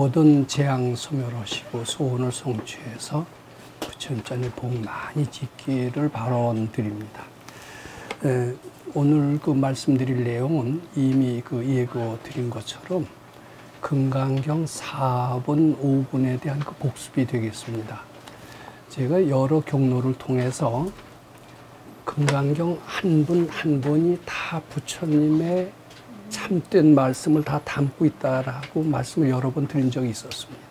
모든 재앙 소멸하시고 소원을 성취해서 부처님전에 복 많이 짓기를 발언드립니다. 오늘 그 말씀드릴 내용은 이미 그 예고 드린 것처럼 금강경 4분, 5분에 대한 그 복습이 되겠습니다. 제가 여러 경로를 통해서 금강경 한 분 한 분이 다 부처님의 참된 말씀을 다 담고 있다라고 말씀을 여러 번 드린 적이 있었습니다.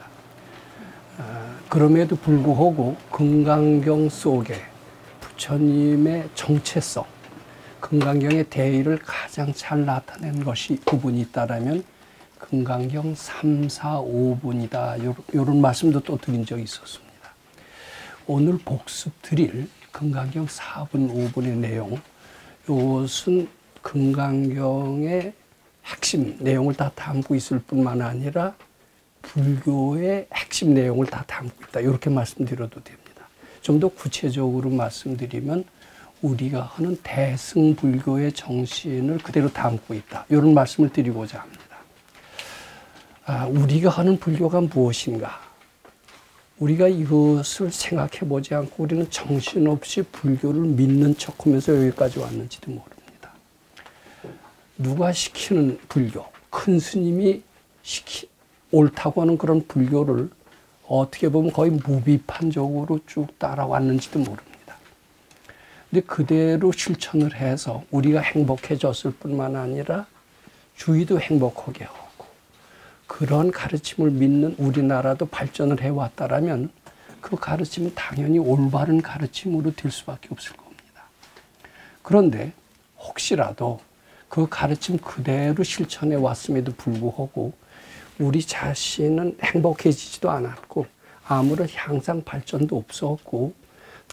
그럼에도 불구하고 금강경 속에 부처님의 정체성, 금강경의 대의를 가장 잘 나타낸 것이 부분이 있다라면 금강경 3, 4, 5분이다. 이런 말씀도 또 드린 적이 있었습니다. 오늘 복습 드릴 금강경 4분, 5분의 내용, 이것은 금강경의 핵심 내용을 다 담고 있을 뿐만 아니라 불교의 핵심 내용을 다 담고 있다. 이렇게 말씀드려도 됩니다. 좀 더 구체적으로 말씀드리면 우리가 하는 대승불교의 정신을 그대로 담고 있다. 이런 말씀을 드리고자 합니다. 우리가 하는 불교가 무엇인가? 우리가 이것을 생각해 보지 않고 우리는 정신없이 불교를 믿는 척하면서 여기까지 왔는지도 모릅니다. 누가 시키는 불교, 큰 스님이 옳다고 하는 그런 불교를 어떻게 보면 거의 무비판적으로 쭉 따라왔는지도 모릅니다. 근데 그대로 실천을 해서 우리가 행복해졌을 뿐만 아니라 주위도 행복하게 하고 그런 가르침을 믿는 우리나라도 발전을 해왔다라면 그 가르침은 당연히 올바른 가르침으로 될 수밖에 없을 겁니다. 그런데 혹시라도 그 가르침 그대로 실천해 왔음에도 불구하고 우리 자신은 행복해지지도 않았고 아무런 향상 발전도 없었고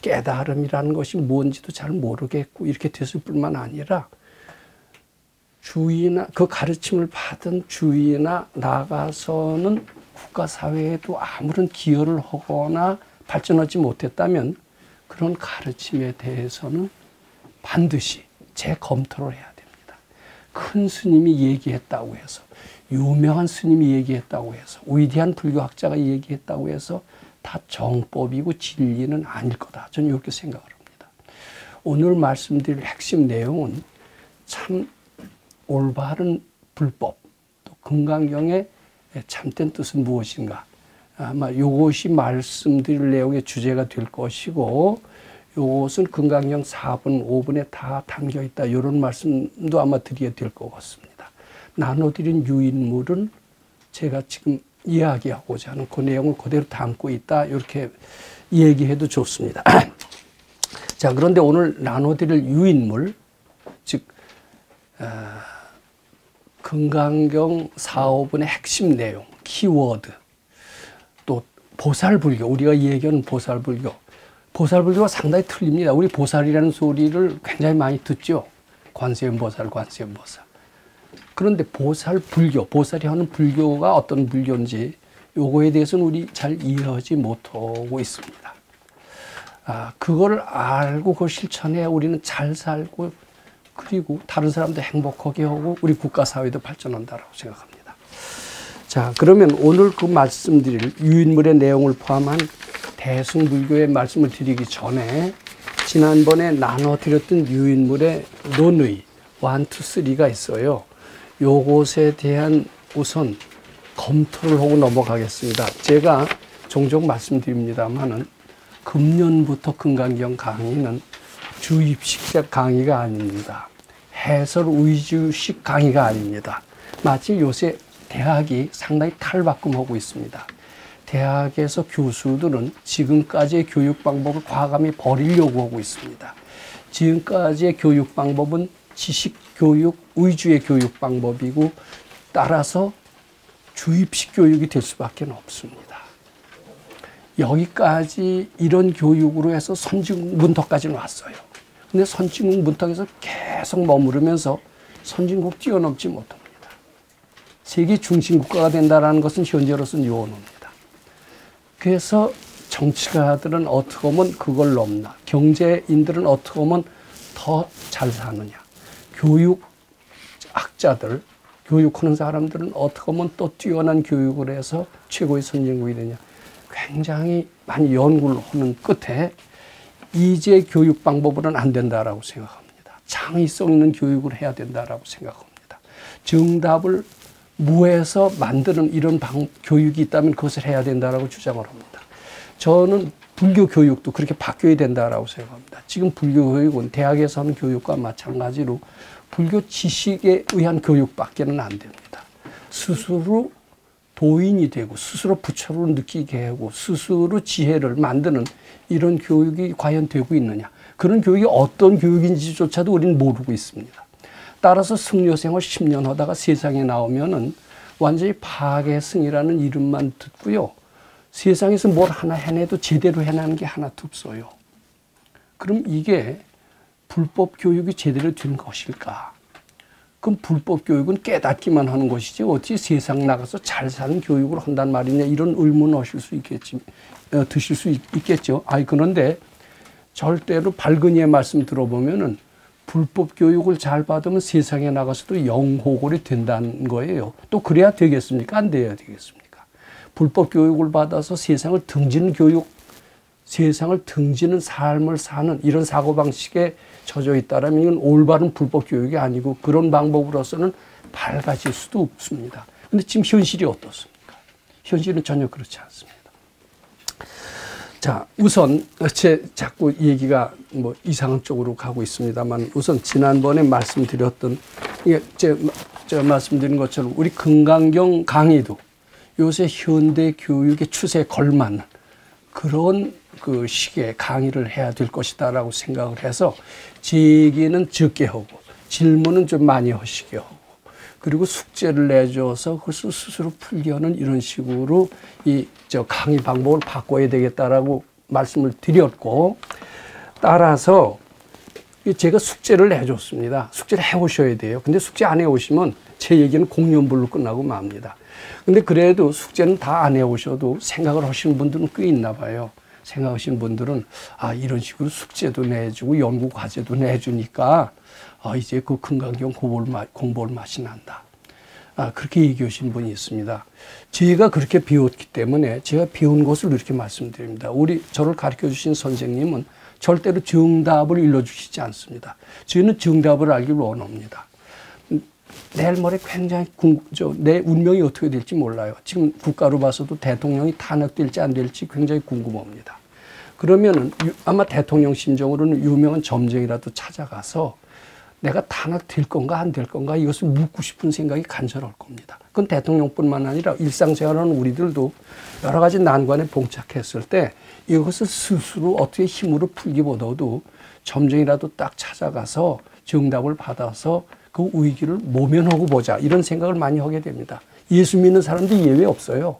깨달음이라는 것이 뭔지도 잘 모르겠고 이렇게 됐을 뿐만 아니라 주위나 그 가르침을 받은 주위나 나가서는 국가사회에도 아무런 기여를 하거나 발전하지 못했다면 그런 가르침에 대해서는 반드시 재검토를 해야 됩니다. 큰 스님이 얘기했다고 해서 유명한 스님이 얘기했다고 해서 위대한 불교학자가 얘기했다고 해서 다 정법이고 진리는 아닐 거다. 저는 이렇게 생각을 합니다. 오늘 말씀드릴 핵심 내용은 참 올바른 불법, 또 금강경의 참된 뜻은 무엇인가? 아마 이것이 말씀드릴 내용의 주제가 될 것이고 이것은 금강경 4분, 5분에 다 담겨있다. 이런 말씀도 아마 드려야 될 것 같습니다. 나눠드린 유인물은 제가 지금 이야기하고자 하는 그 내용을 그대로 담고 있다. 이렇게 얘기해도 좋습니다. 자, 그런데 오늘 나눠드릴 유인물, 즉 금강경 4, 5분의 핵심 내용, 키워드, 또 보살불교, 우리가 얘기하는 보살불교. 보살불교가 상당히 틀립니다. 우리 보살이라는 소리를 굉장히 많이 듣죠. 관세음보살, 관세음보살. 그런데 보살불교, 보살이 하는 불교가 어떤 불교인지 요거에 대해서는 우리 잘 이해하지 못하고 있습니다. 그걸 알고 그걸 실천해야 우리는 잘 살고 그리고 다른 사람도 행복하게 하고 우리 국가사회도 발전한다고 생각합니다. 자, 그러면 오늘 그 말씀드릴 유인물의 내용을 포함한 대승불교의 말씀을 드리기 전에 지난번에 나눠드렸던 유인물의 논의 1, 2, 3가 있어요. 요것에 대한 우선 검토를 하고 넘어가겠습니다. 제가 종종 말씀드립니다만은 금년부터 금강경 강의는 주입식 강의가 아닙니다. 해설 위주식 강의가 아닙니다. 마치 요새 대학이 상당히 탈바꿈하고 있습니다. 대학에서 교수들은 지금까지의 교육 방법을 과감히 버리려고 하고 있습니다. 지금까지의 교육 방법은 지식 교육 위주의 교육 방법이고 따라서 주입식 교육이 될 수밖에 없습니다. 여기까지 이런 교육으로 해서 선진국 문턱까지는 왔어요. 근데 선진국 문턱에서 계속 머무르면서 선진국 뛰어넘지 못합니다. 세계 중심국가가 된다는 것은 현재로서는 요원입니다. 그래서 정치가들은 어떻게 하면 그걸 넘나, 경제인들은 어떻게 하면 더 잘 사느냐, 교육학자들, 교육하는 사람들은 어떻게 하면 또 뛰어난 교육을 해서 최고의 선진국이 되냐. 굉장히 많이 연구를 하는 끝에 이제 교육 방법으로는 안 된다라고 생각합니다. 창의성 있는 교육을 해야 된다라고 생각합니다. 정답을 무에서 만드는 이런 교육이 있다면 그것을 해야 된다라고 주장을 합니다. 저는 불교 교육도 그렇게 바뀌어야 된다라고 생각합니다. 지금 불교 교육은 대학에서 하는 교육과 마찬가지로 불교 지식에 의한 교육밖에는 안 됩니다. 스스로 도인이 되고 스스로 부처를 느끼게 하고 스스로 지혜를 만드는 이런 교육이 과연 되고 있느냐. 그런 교육이 어떤 교육인지조차도 우리는 모르고 있습니다. 따라서 승려생활 10년 하다가 세상에 나오면은 완전히 파괴승이라는 이름만 듣고요. 세상에서 뭘 하나 해내도 제대로 해내는 게 하나도 없어요. 그럼 이게 불법 교육이 제대로 된 것일까? 그럼 불법 교육은 깨닫기만 하는 것이지 어떻게 세상 나가서 잘 사는 교육을 한단 말이냐 이런 의문을 하실 수 있겠지, 드실 수 있겠죠. 그런데 절대로 발근이의 말씀 들어보면은 불법 교육을 잘 받으면 세상에 나가서도 영호골이 된다는 거예요. 또 그래야 되겠습니까? 안 돼야 되겠습니까? 불법 교육을 받아서 세상을 등지는 교육, 세상을 등지는 삶을 사는 이런 사고방식에 젖어 있다면 이건 올바른 불법 교육이 아니고 그런 방법으로서는 밝아질 수도 없습니다. 그런데 지금 현실이 어떻습니까? 현실은 전혀 그렇지 않습니다. 자, 우선 자꾸 얘기가 뭐 이상한 쪽으로 가고 있습니다만 우선 지난번에 말씀드렸던 이게 제가 말씀드린 것처럼 우리 금강경 강의도 요새 현대 교육의 추세에 걸맞는 그런 그 시기에 강의를 해야 될 것이다라고 생각을 해서 제 얘기는 적게 하고 질문은 좀 많이 하시게 하고 그리고 숙제를 내줘서 그것을 스스로 풀게 하는 이런 식으로 강의 방법을 바꿔야 되겠다라고 말씀을 드렸고 따라서 제가 숙제를 내줬습니다. 숙제를 해오셔야 돼요. 근데 숙제 안 해오시면 제 얘기는 공연불로 끝나고 맙니다. 근데 그래도 숙제는 다 안 해오셔도 생각을 하시는 분들은 꽤 있나 봐요. 생각하시는 분들은 이런 식으로 숙제도 내주고 연구 과제도 내주니까 이제 그 금강경 공부할 맛이 난다. 그렇게 얘기하신 분이 있습니다. 제가 그렇게 배웠기 때문에 제가 배운 것을 이렇게 말씀드립니다. 저를 가르쳐 주신 선생님은 절대로 정답을 일러주시지 않습니다. 저희는 정답을 알기를 원합니다. 내일 모레 굉장히 내 운명이 어떻게 될지 몰라요. 지금 국가로 봐서도 대통령이 탄핵될지 안 될지 굉장히 궁금합니다. 그러면은 아마 대통령 심정으로는 유명한 점쟁이라도 찾아가서 내가 탄핵될 건가 안 될 건가 이것을 묻고 싶은 생각이 간절할 겁니다. 그건 대통령뿐만 아니라 일상생활하는 우리들도 여러 가지 난관에 봉착했을 때 이것을 스스로 어떻게 힘으로 풀기보다도 점쟁이라도 딱 찾아가서 정답을 받아서 그 위기를 모면하고 보자 이런 생각을 많이 하게 됩니다. 예수 믿는 사람도 예외 없어요.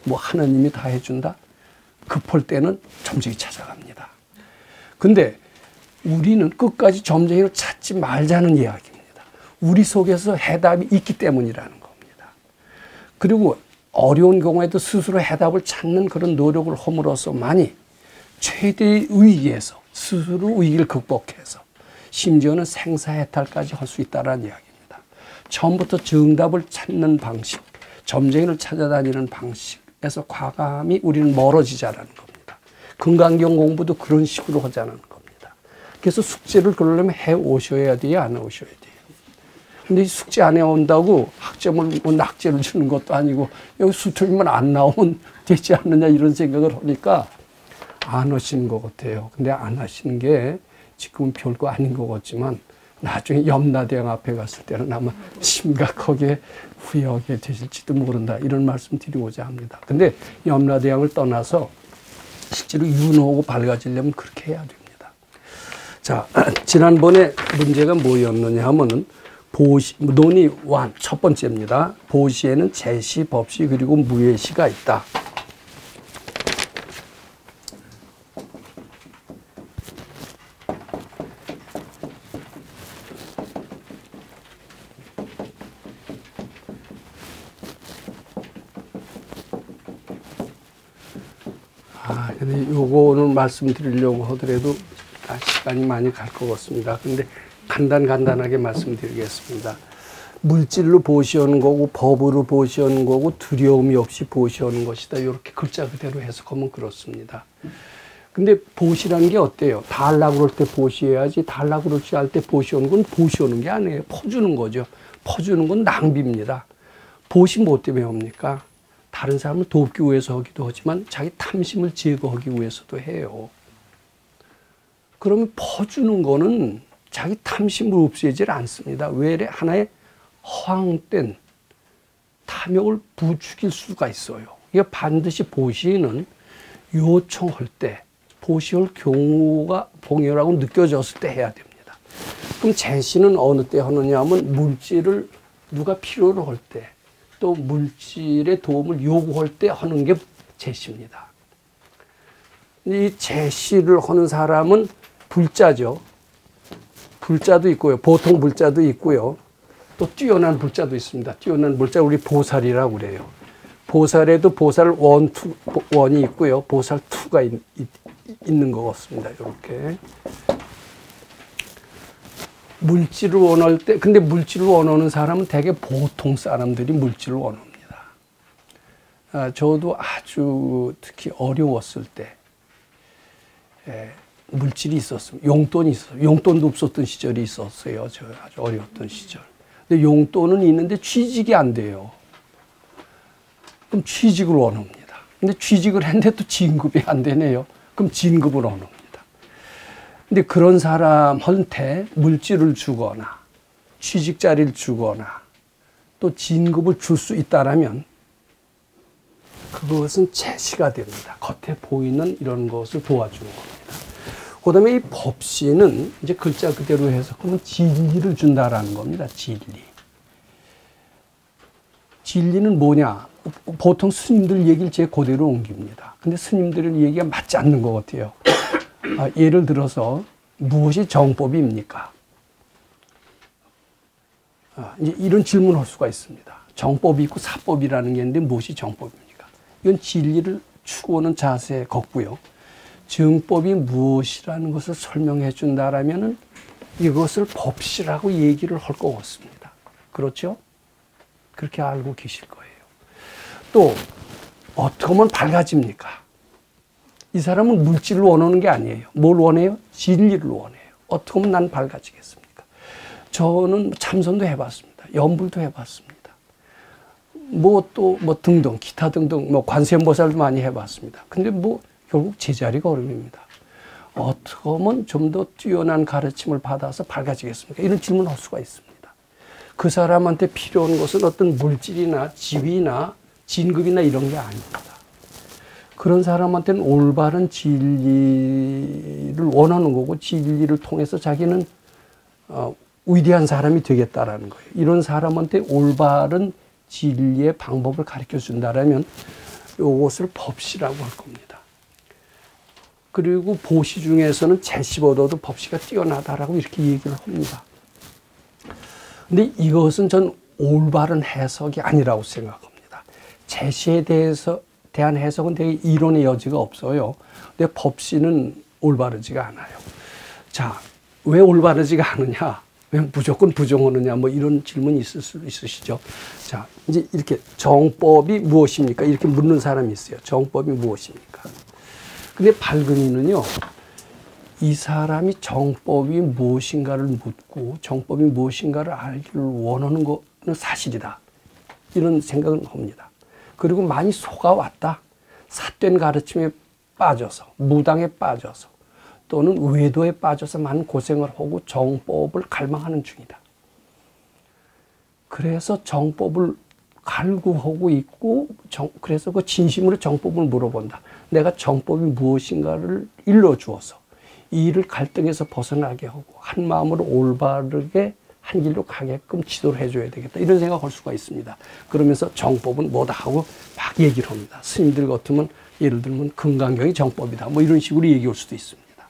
뭐 하나님이 다 해준다? 급할 때는 점쟁이 찾아갑니다. 근데 우리는 끝까지 점쟁이를 찾지 말자는 이야기입니다. 우리 속에서 해답이 있기 때문이라는 겁니다. 그리고 어려운 경우에도 스스로 해답을 찾는 그런 노력을 함으로써만이 최대의 위기에서 스스로 위기를 극복해서 심지어는 생사해탈까지 할 수 있다는 이야기입니다. 처음부터 정답을 찾는 방식, 점쟁이를 찾아다니는 방식에서 과감히 우리는 멀어지자라는 겁니다. 금강경 공부도 그런 식으로 하자는 겁니다. 그래서 숙제를 그러려면 해오셔야 돼요? 안 해오셔야 돼요? 근데 숙제 안 해온다고 학점을 낙제를 주는 것도 아니고 여기 수틀리면 안 나오면 되지 않느냐 이런 생각을 하니까 안 하시는 것 같아요. 근데 안 하시는 게 지금은 별거 아닌 것 같지만 나중에 염라대왕 앞에 갔을 때는 아마 심각하게 후회하게 되실지도 모른다. 이런 말씀 드리고자 합니다. 근데 염라대왕을 떠나서 실제로 윤호하고 밝아지려면 그렇게 해야 됩니다. 자, 지난번에 문제가 뭐였느냐 하면은 논의 완 첫 번째입니다. 보시에는 제시, 법시 그리고 무예시가 있다. 근데 요거 오늘 말씀드리려고 하더라도 시간이 많이 갈 것 같습니다. 근데 간단하게 말씀드리겠습니다. 물질로 보시오는 거고 법으로 보시오는 거고 두려움이 없이 보시오는 것이다. 이렇게 글자 그대로 해석하면 그렇습니다. 근데 보시라는 게 어때요? 다 하려고 그럴 때 보시해야지, 다 하려고 그러지 할 때 보시오는 건 보시오는 게 아니에요. 퍼주는 거죠. 퍼주는 건 낭비입니다. 보시 뭐 때문에 합니까? 다른 사람을 돕기 위해서 하기도 하지만 자기 탐심을 제거하기 위해서도 해요. 그러면 퍼주는 거는 자기 탐심을 없애질 않습니다. 왜 하나의 허황된 탐욕을 부추길 수가 있어요. 이게 반드시 보시는 요청할 때, 보시할 경우가 봉요라고 느껴졌을 때 해야 됩니다. 그럼 제시는 어느 때 하느냐 하면 물질을 누가 필요로 할 때, 또 물질의 도움을 요구할 때 하는 게 제시입니다. 이 제시를 하는 사람은 불자죠. 불자도 있고요. 보통 불자도 있고요. 또 뛰어난 불자도 있습니다. 뛰어난 불자 우리 보살이라고 그래요. 보살에도 보살 1, 2이 있고요. 보살 2가 있는 것 같습니다. 이렇게. 물질을 원할 때, 근데 물질을 원하는 사람은 대개 보통 사람들이 물질을 원합니다. 저도 아주 특히 어려웠을 때, 물질이 있었습니다. 용돈이 있었어요. 용돈도 없었던 시절이 있었어요. 저 아주 어려웠던 시절. 근데 용돈은 있는데 취직이 안 돼요. 그럼 취직을 원합니다. 근데 취직을 했는데 또 진급이 안 되네요. 그럼 진급을 원합니다. 근데 그런 사람한테 물질을 주거나 취직 자리를 주거나 또 진급을 줄 수 있다라면 그것은 제시가 됩니다. 겉에 보이는 이런 것을 도와주는 겁니다. 그 다음에 이 법시는 이제 글자 그대로 해석하면 진리를 준다라는 겁니다. 진리. 진리는 뭐냐? 보통 스님들 얘기를 제 그대로 옮깁니다. 근데 스님들의 얘기가 맞지 않는 것 같아요. 예를 들어서 무엇이 정법입니까? 이제 이런 질문을 할 수가 있습니다. 정법이 있고 사법이라는 게 있는데 무엇이 정법입니까? 이건 진리를 추구하는 자세에 걷고요. 정법이 무엇이라는 것을 설명해 준다라면은 이것을 법시라고 얘기를 할 것 같습니다. 그렇죠? 그렇게 알고 계실 거예요. 또 어떻게 하면 밝아집니까? 이 사람은 물질을 원하는 게 아니에요. 뭘 원해요? 진리를 원해요. 어떻게 하면 난 밝아지겠습니까? 저는 참선도 해봤습니다. 연불도 해봤습니다. 등등, 기타 등등, 관세음보살도 많이 해봤습니다. 근데 결국 제자리가 어려움입니다. 어떻게 하면 좀 더 뛰어난 가르침을 받아서 밝아지겠습니까? 이런 질문을 할 수가 있습니다. 그 사람한테 필요한 것은 어떤 물질이나 지위나 진급이나 이런 게 아닙니다. 그런 사람한테는 올바른 진리를 원하는 거고 진리를 통해서 자기는 위대한 사람이 되겠다라는 거예요. 이런 사람한테 올바른 진리의 방법을 가르쳐 준다라면 이것을 법시라고 할 겁니다. 그리고 보시 중에서는 제시보다도 법시가 뛰어나다라고 이렇게 얘기를 합니다. 근데 이것은 전 올바른 해석이 아니라고 생각합니다. 제시에 대한 해석은 되게 이론의 여지가 없어요. 근데 법시는 올바르지가 않아요. 자, 왜 올바르지가 않느냐? 왜 무조건 부정하느냐? 이런 질문이 있을 수 있으시죠. 자, 이제 이렇게 정법이 무엇입니까? 이렇게 묻는 사람이 있어요. 정법이 무엇입니까? 근데 발근이는요, 이 사람이 정법이 무엇인가를 묻고 정법이 무엇인가를 알기를 원하는 것은 사실이다. 이런 생각을 합니다. 그리고 많이 속아왔다. 삿된 가르침에 빠져서, 무당에 빠져서, 또는 외도에 빠져서 많은 고생을 하고 정법을 갈망하는 중이다. 그래서 정법을 갈구하고 있고, 그래서 그 진심으로 정법을 물어본다. 내가 정법이 무엇인가를 일러주어서 이 일을 갈등에서 벗어나게 하고 한 마음으로 올바르게 한 길로 가게끔 지도를 해줘야 되겠다. 이런 생각을 할 수가 있습니다. 그러면서 정법은 뭐다 하고 막 얘기를 합니다. 스님들 같으면 예를 들면 금강경이 정법이다. 이런 식으로 얘기할 수도 있습니다.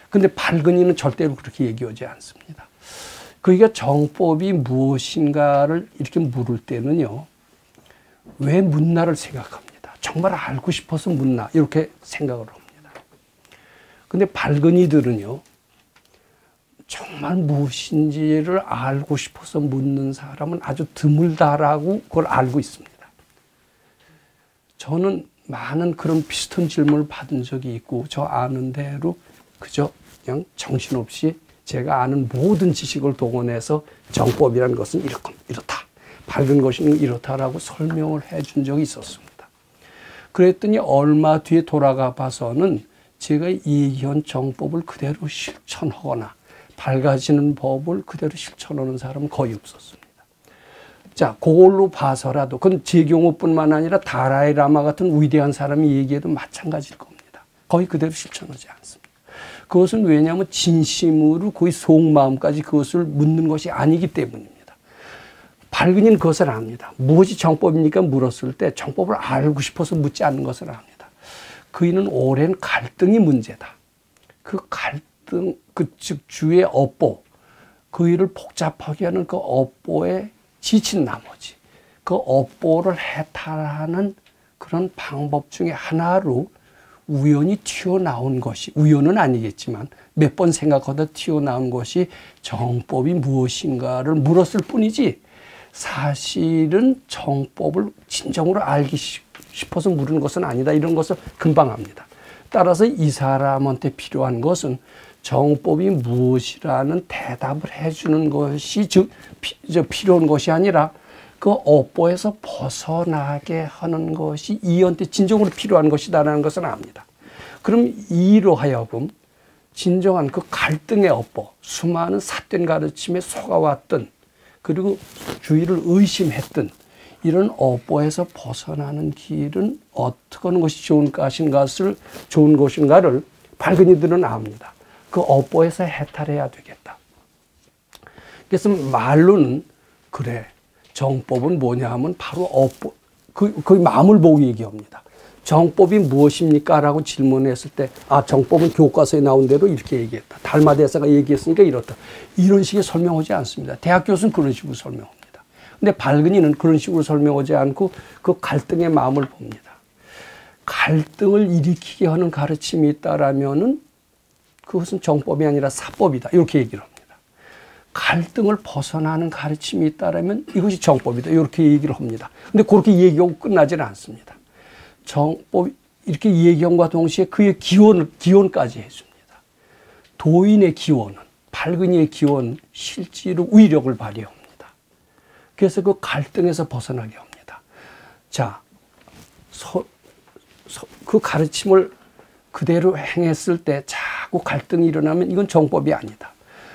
근데 발근이는 절대로 그렇게 얘기하지 않습니다. 그러니까 정법이 무엇인가를 이렇게 물을 때는요, 왜 묻나를 생각합니다. 정말 알고 싶어서 묻나 이렇게 생각을 합니다. 근데 발근이들은요, 정말 무엇인지를 알고 싶어서 묻는 사람은 아주 드물다라고 그걸 알고 있습니다. 저는 많은 그런 비슷한 질문을 받은 적이 있고 저 아는 대로 그저 그냥 정신없이 제가 아는 모든 지식을 동원해서 정법이라는 것은 이렇다. 밝은 것은 이렇다라고 설명을 해준 적이 있었습니다. 그랬더니 얼마 뒤에 돌아가 봐서는 제가 얘기한 정법을 그대로 실천하거나 밝아지는 법을 그대로 실천하는 사람은 거의 없었습니다. 자, 그걸로 봐서라도 그건 제 경우뿐만 아니라 다라이 라마 같은 위대한 사람이 얘기해도 마찬가지일 겁니다. 거의 그대로 실천하지 않습니다. 그것은 왜냐하면 진심으로 거의 속마음까지 그것을 묻는 것이 아니기 때문입니다. 밝은이는 그것을 압니다. 무엇이 정법입니까? 물었을 때 정법을 알고 싶어서 묻지 않는 것을 압니다. 그이는 오랜 갈등이 문제다. 그 갈등, 즉 주의 업보, 그이를 복잡하게 하는 그 업보에 지친 나머지 그 업보를 해탈하는 그런 방법 중에 하나로 우연히 튀어나온 것이, 우연은 아니겠지만 몇 번 생각하다 튀어나온 것이 정법이 무엇인가를 물었을 뿐이지 사실은 정법을 진정으로 알기 싶어서 물은 것은 아니다. 이런 것을 금방 압니다. 따라서 이 사람한테 필요한 것은 정법이 무엇이라는 대답을 해주는 것이 즉 필요한 것이 아니라 그 업보에서 벗어나게 하는 것이 이한테 진정으로 필요한 것이다라는 것을 압니다. 그럼 이로 하여금 진정한 그 갈등의 업보, 수많은 삿된 가르침에 속아왔던 그리고 주의를 의심했던 이런 업보에서 벗어나는 길은 어떻게 하는 것이 좋은 것인가를 밝은이들은 압니다. 그 업보에서 해탈해야 되겠다. 그래서 말로는 그래 정법은 뭐냐 하면 바로 업보, 그 마음을 보고 얘기합니다. 정법이 무엇입니까? 라고 질문했을 때 정법은 교과서에 나온 대로 이렇게 얘기했다. 달마대사가 얘기했으니까 이렇다. 이런 식의 설명하지 않습니다. 대학 교수는 그런 식으로 설명합니다. 근데 밝은이는 그런 식으로 설명하지 않고 그 갈등의 마음을 봅니다. 갈등을 일으키게 하는 가르침이 있다라면은 그것은 정법이 아니라 사법이다. 이렇게 얘기를 합니다. 갈등을 벗어나는 가르침이 있다라면 이것이 정법이다. 이렇게 얘기를 합니다. 근데 그렇게 얘기하고 끝나지는 않습니다. 정법 이렇게 얘기함과 동시에 그의 기원까지 해줍니다. 도인의 기원은, 밝은이의 기원 실제로 위력을 발휘합니다. 그래서 그 갈등에서 벗어나게 합니다. 자, 그 가르침을 그대로 행했을 때 자꾸 갈등이 일어나면 이건 정법이 아니다.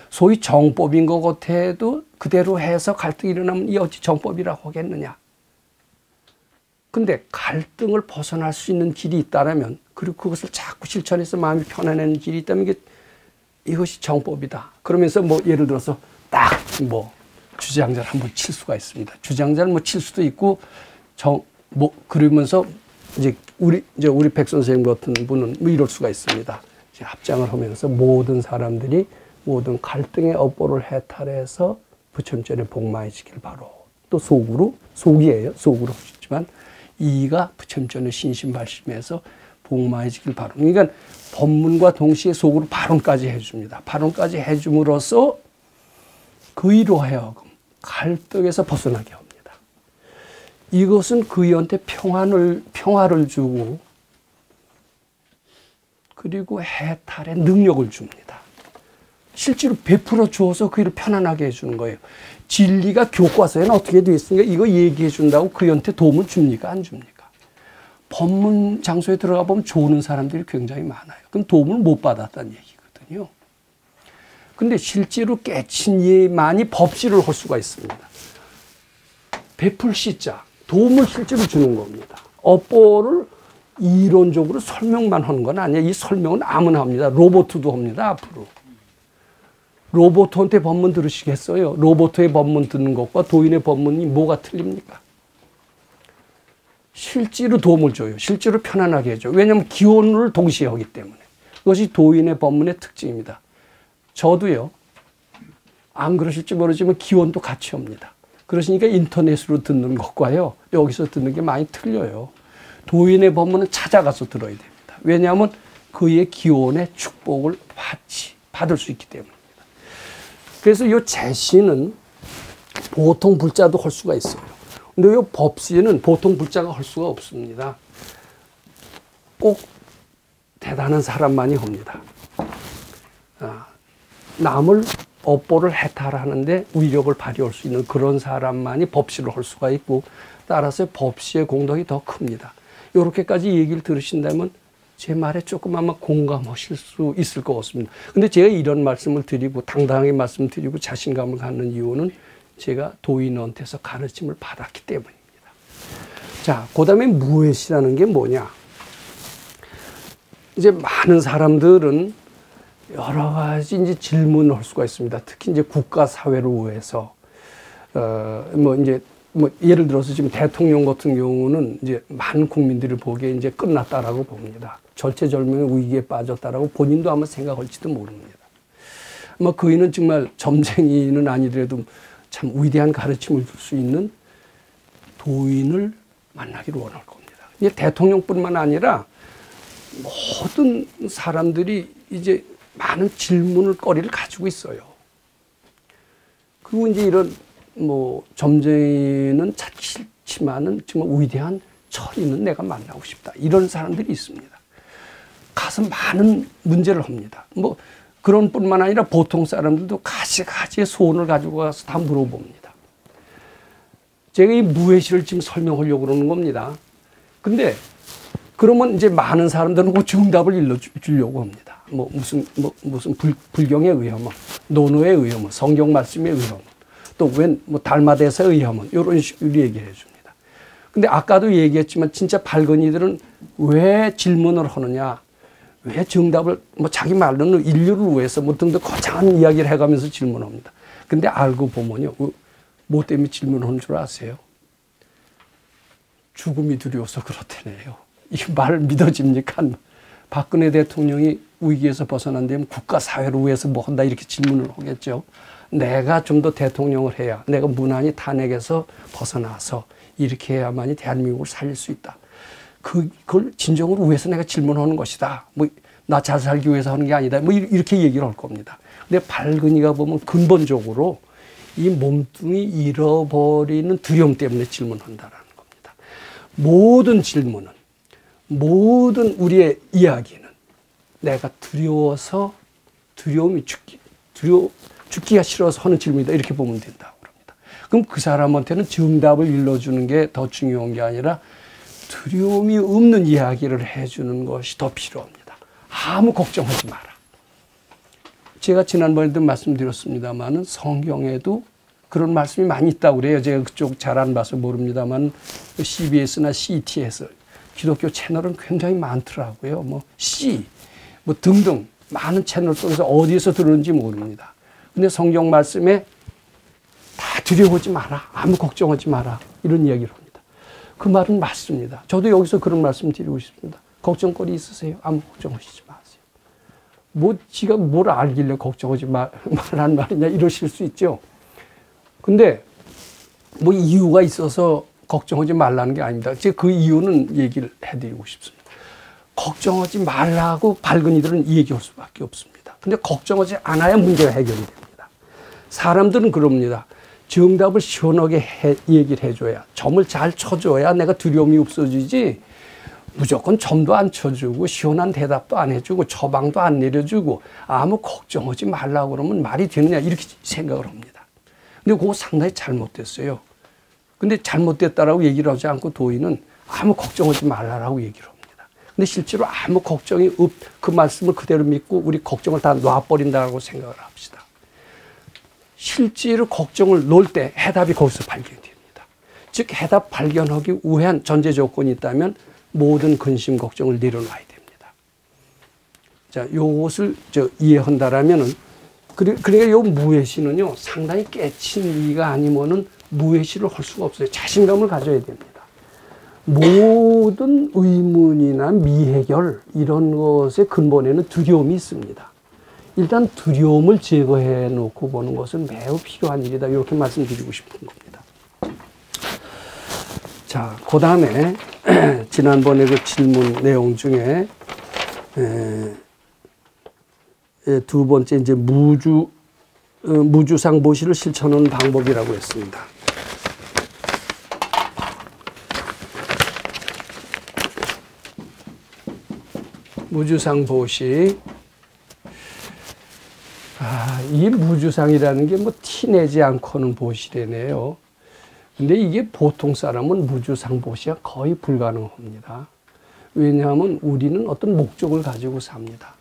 소위 정법인 것 같아도 그대로 해서 갈등이 일어나면 이 어찌 정법이라고 하겠느냐. 근데 갈등을 벗어날 수 있는 길이 있다면 그리고 그것을 자꾸 실천해서 마음이 편안해지는 길이 있다면 이것이 정법이다. 그러면서 뭐 예를 들어서 딱 주장자를 한번 칠 수가 있습니다. 주장자를 칠 수도 있고 그러면서 이제 우리 백 선생님 같은 분은 이럴 수가 있습니다. 이제 합장을 하면서 모든 사람들이 모든 갈등의 업보를 해탈해서 부처님전에 복마해지길 바로. 또 속이에요. 속으로 하시지만 이가 부처님전에 신심발심해서 복마해지길 바로. 그러니까 법문과 동시에 속으로 발언까지 해줍니다. 발언까지 해줌으로써 그이로 하여금 갈등에서 벗어나게 합니다. 이것은 그이한테 평화를 주고 그리고 해탈의 능력을 줍니다. 실제로 베풀어 주어서 그이를 편안하게 해주는 거예요. 진리가 교과서에는 어떻게 되어 있으니까 이거 얘기해 준다고 그이한테 도움을 줍니까? 안 줍니까? 법문 장소에 들어가 보면 좋은 사람들이 굉장히 많아요. 그럼 도움을 못 받았다는 얘기거든요. 근데 실제로 깨친 이만이 법시를 할 수가 있습니다. 베풀 시자, 도움을 실제로 주는 겁니다. 업보를 이론적으로 설명만 하는 건 아니에요. 이 설명은 아무나 합니다. 로봇도 합니다, 앞으로. 로봇한테 법문 들으시겠어요? 로봇의 법문 듣는 것과 도인의 법문이 뭐가 틀립니까? 실제로 도움을 줘요. 실제로 편안하게 해줘요. 왜냐하면 기원을 동시에 하기 때문에. 그것이 도인의 법문의 특징입니다. 저도요, 안 그러실지 모르지만 기원도 같이 합니다. 그러시니까 인터넷으로 듣는 것과요, 여기서 듣는 게 많이 틀려요. 도인의 법문은 찾아가서 들어야 됩니다. 왜냐하면 그의 기원의 축복을 받을 수 있기 때문입니다. 그래서 이 제시는 보통 불자도 할 수가 있어요. 근데 이 법시는 보통 불자가 할 수가 없습니다. 꼭 대단한 사람만이 합니다. 남을 업보를 해탈하는데 위력을 발휘할 수 있는 그런 사람만이 법시를 할 수가 있고, 따라서 법시의 공덕이 더 큽니다. 이렇게까지 얘기를 들으신다면 제 말에 조금 아마 공감하실 수 있을 것 같습니다. 근데 제가 이런 말씀을 드리고 당당하게 말씀드리고 자신감을 갖는 이유는 제가 도인한테서 가르침을 받았기 때문입니다. 자, 그 다음에 무엇이라는 게 뭐냐? 이제 많은 사람들은 여러 가지 이제 질문을 할 수가 있습니다. 특히 이제 국가 사회를 위해서 예를 들어서 지금 대통령 같은 경우는 이제 많은 국민들이 보기에 이제 끝났다라고 봅니다. 절체절명의 위기에 빠졌다라고 본인도 아마 생각할지도 모릅니다. 아마 그이는 정말 점쟁이는 아니더라도 참 위대한 가르침을 줄 수 있는 도인을 만나기를 원할 겁니다. 이제 대통령뿐만 아니라 모든 사람들이 이제 많은 질문을 거리를 가지고 있어요. 그리고 이제 이런 점쟁이는 찾기 싫지만은 정말 위대한 철인은 내가 만나고 싶다. 이런 사람들이 있습니다. 가서 많은 문제를 합니다. 그런 뿐만 아니라 보통 사람들도 가지가지의 소원을 가지고 가서 다 물어봅니다. 제가 이 무해시를 지금 설명하려고 그러는 겁니다. 근데 그러면 이제 많은 사람들은 그 정답을 일러주려고 합니다. 무슨 불경에 의하면, 논어에 의하면, 성경 말씀에 의하면, 또 달마대사에 의하면, 이런 식으로 얘기를 해줍니다. 근데 아까도 얘기했지만 진짜 발건이들은 왜 질문을 하느냐, 왜 정답을, 자기 말로는 인류를 위해서 등등 거창한 이야기를 해가면서 질문합니다. 근데 알고 보면요, 뭐 때문에 질문하는 줄 아세요? 죽음이 두려워서 그렇다네요. 이 말 믿어집니까? 박근혜 대통령이 위기에서 벗어난다면 국가 사회를 위해서 뭐 한다 이렇게 질문을 하겠죠. 내가 좀 더 대통령을 해야, 내가 무난히 탄핵에서 벗어나서 이렇게 해야만이 대한민국을 살릴 수 있다. 그걸 진정으로 위해서 내가 질문하는 것이다. 나 잘 살기 위해서 하는 게 아니다. 이렇게 얘기를 할 겁니다. 근데 발근이가 보면 근본적으로 이 몸뚱이 잃어버리는 두려움 때문에 질문한다라는 겁니다. 모든 질문은, 모든 우리의 이야기는 내가 두려워서, 죽기가 싫어서 하는 질문이다. 이렇게 보면 된다고 합니다. 그럼 그 사람한테는 정답을 일러주는 게 더 중요한 게 아니라 두려움이 없는 이야기를 해주는 것이 더 필요합니다. 아무 걱정하지 마라. 제가 지난번에도 말씀드렸습니다만 성경에도 그런 말씀이 많이 있다고 그래요. 제가 그쪽 잘 안 봐서 모릅니다만 CBS나 CT에서 기독교 채널은 굉장히 많더라고요. C 등등 많은 채널 속에서 어디에서 들었는지 모릅니다. 근데 성경 말씀에 다 두려워하지 마라. 아무 걱정하지 마라. 이런 이야기를 합니다. 그 말은 맞습니다. 저도 여기서 그런 말씀 드리고 싶습니다. 걱정거리 있으세요? 아무 걱정하시지 마세요. 지가 뭘 알길래 걱정하지 말라는 말이냐 이러실 수 있죠. 근데 이유가 있어서 걱정하지 말라는 게 아닙니다. 제가 그 이유는 얘기를 해드리고 싶습니다. 걱정하지 말라고 발근이들은 얘기할 수밖에 없습니다. 근데 걱정하지 않아야 문제가 해결이 됩니다. 사람들은 그럽니다. 정답을 시원하게 얘기를 해줘야, 점을 잘 쳐줘야 내가 두려움이 없어지지, 무조건 점도 안 쳐주고 시원한 대답도 안 해주고 처방도 안 내려주고 아무 걱정하지 말라고 그러면 말이 되느냐 이렇게 생각을 합니다. 근데 그거 상당히 잘못됐어요. 근데 잘못됐다라고 얘기를 하지 않고 도인은 아무 걱정하지 말라라고 얘기를 합니다. 근데 실제로 아무 걱정이 그 말씀을 그대로 믿고 우리 걱정을 다 놔버린다고 생각을 합시다. 실제로 걱정을 놓을 때 해답이 거기서 발견이 됩니다. 즉 해답 발견하기 위한 전제 조건이 있다면 모든 근심 걱정을 내려놔야 됩니다. 자, 요것을 이해한다라면은 그러니까 요 무해시는요 상당히 깨친 이가 아니면은 무해시를 할 수가 없어요. 자신감을 가져야 됩니다. 모든 의문이나 미해결 이런 것의 근본에는 두려움이 있습니다. 일단 두려움을 제거해 놓고 보는 것은 매우 필요한 일이다. 이렇게 말씀드리고 싶은 겁니다. 자, 그 다음에 지난번에 그 질문 내용 중에 두 번째 이제 무주 무주상보시를 실천하는 방법이라고 했습니다. 무주상보시. 이 무주상이라는 게 뭐 티내지 않고는 보시래네요. 근데 이게 보통 사람은 무주상보시가 거의 불가능합니다. 왜냐하면 우리는 어떤 목적을 가지고 삽니다.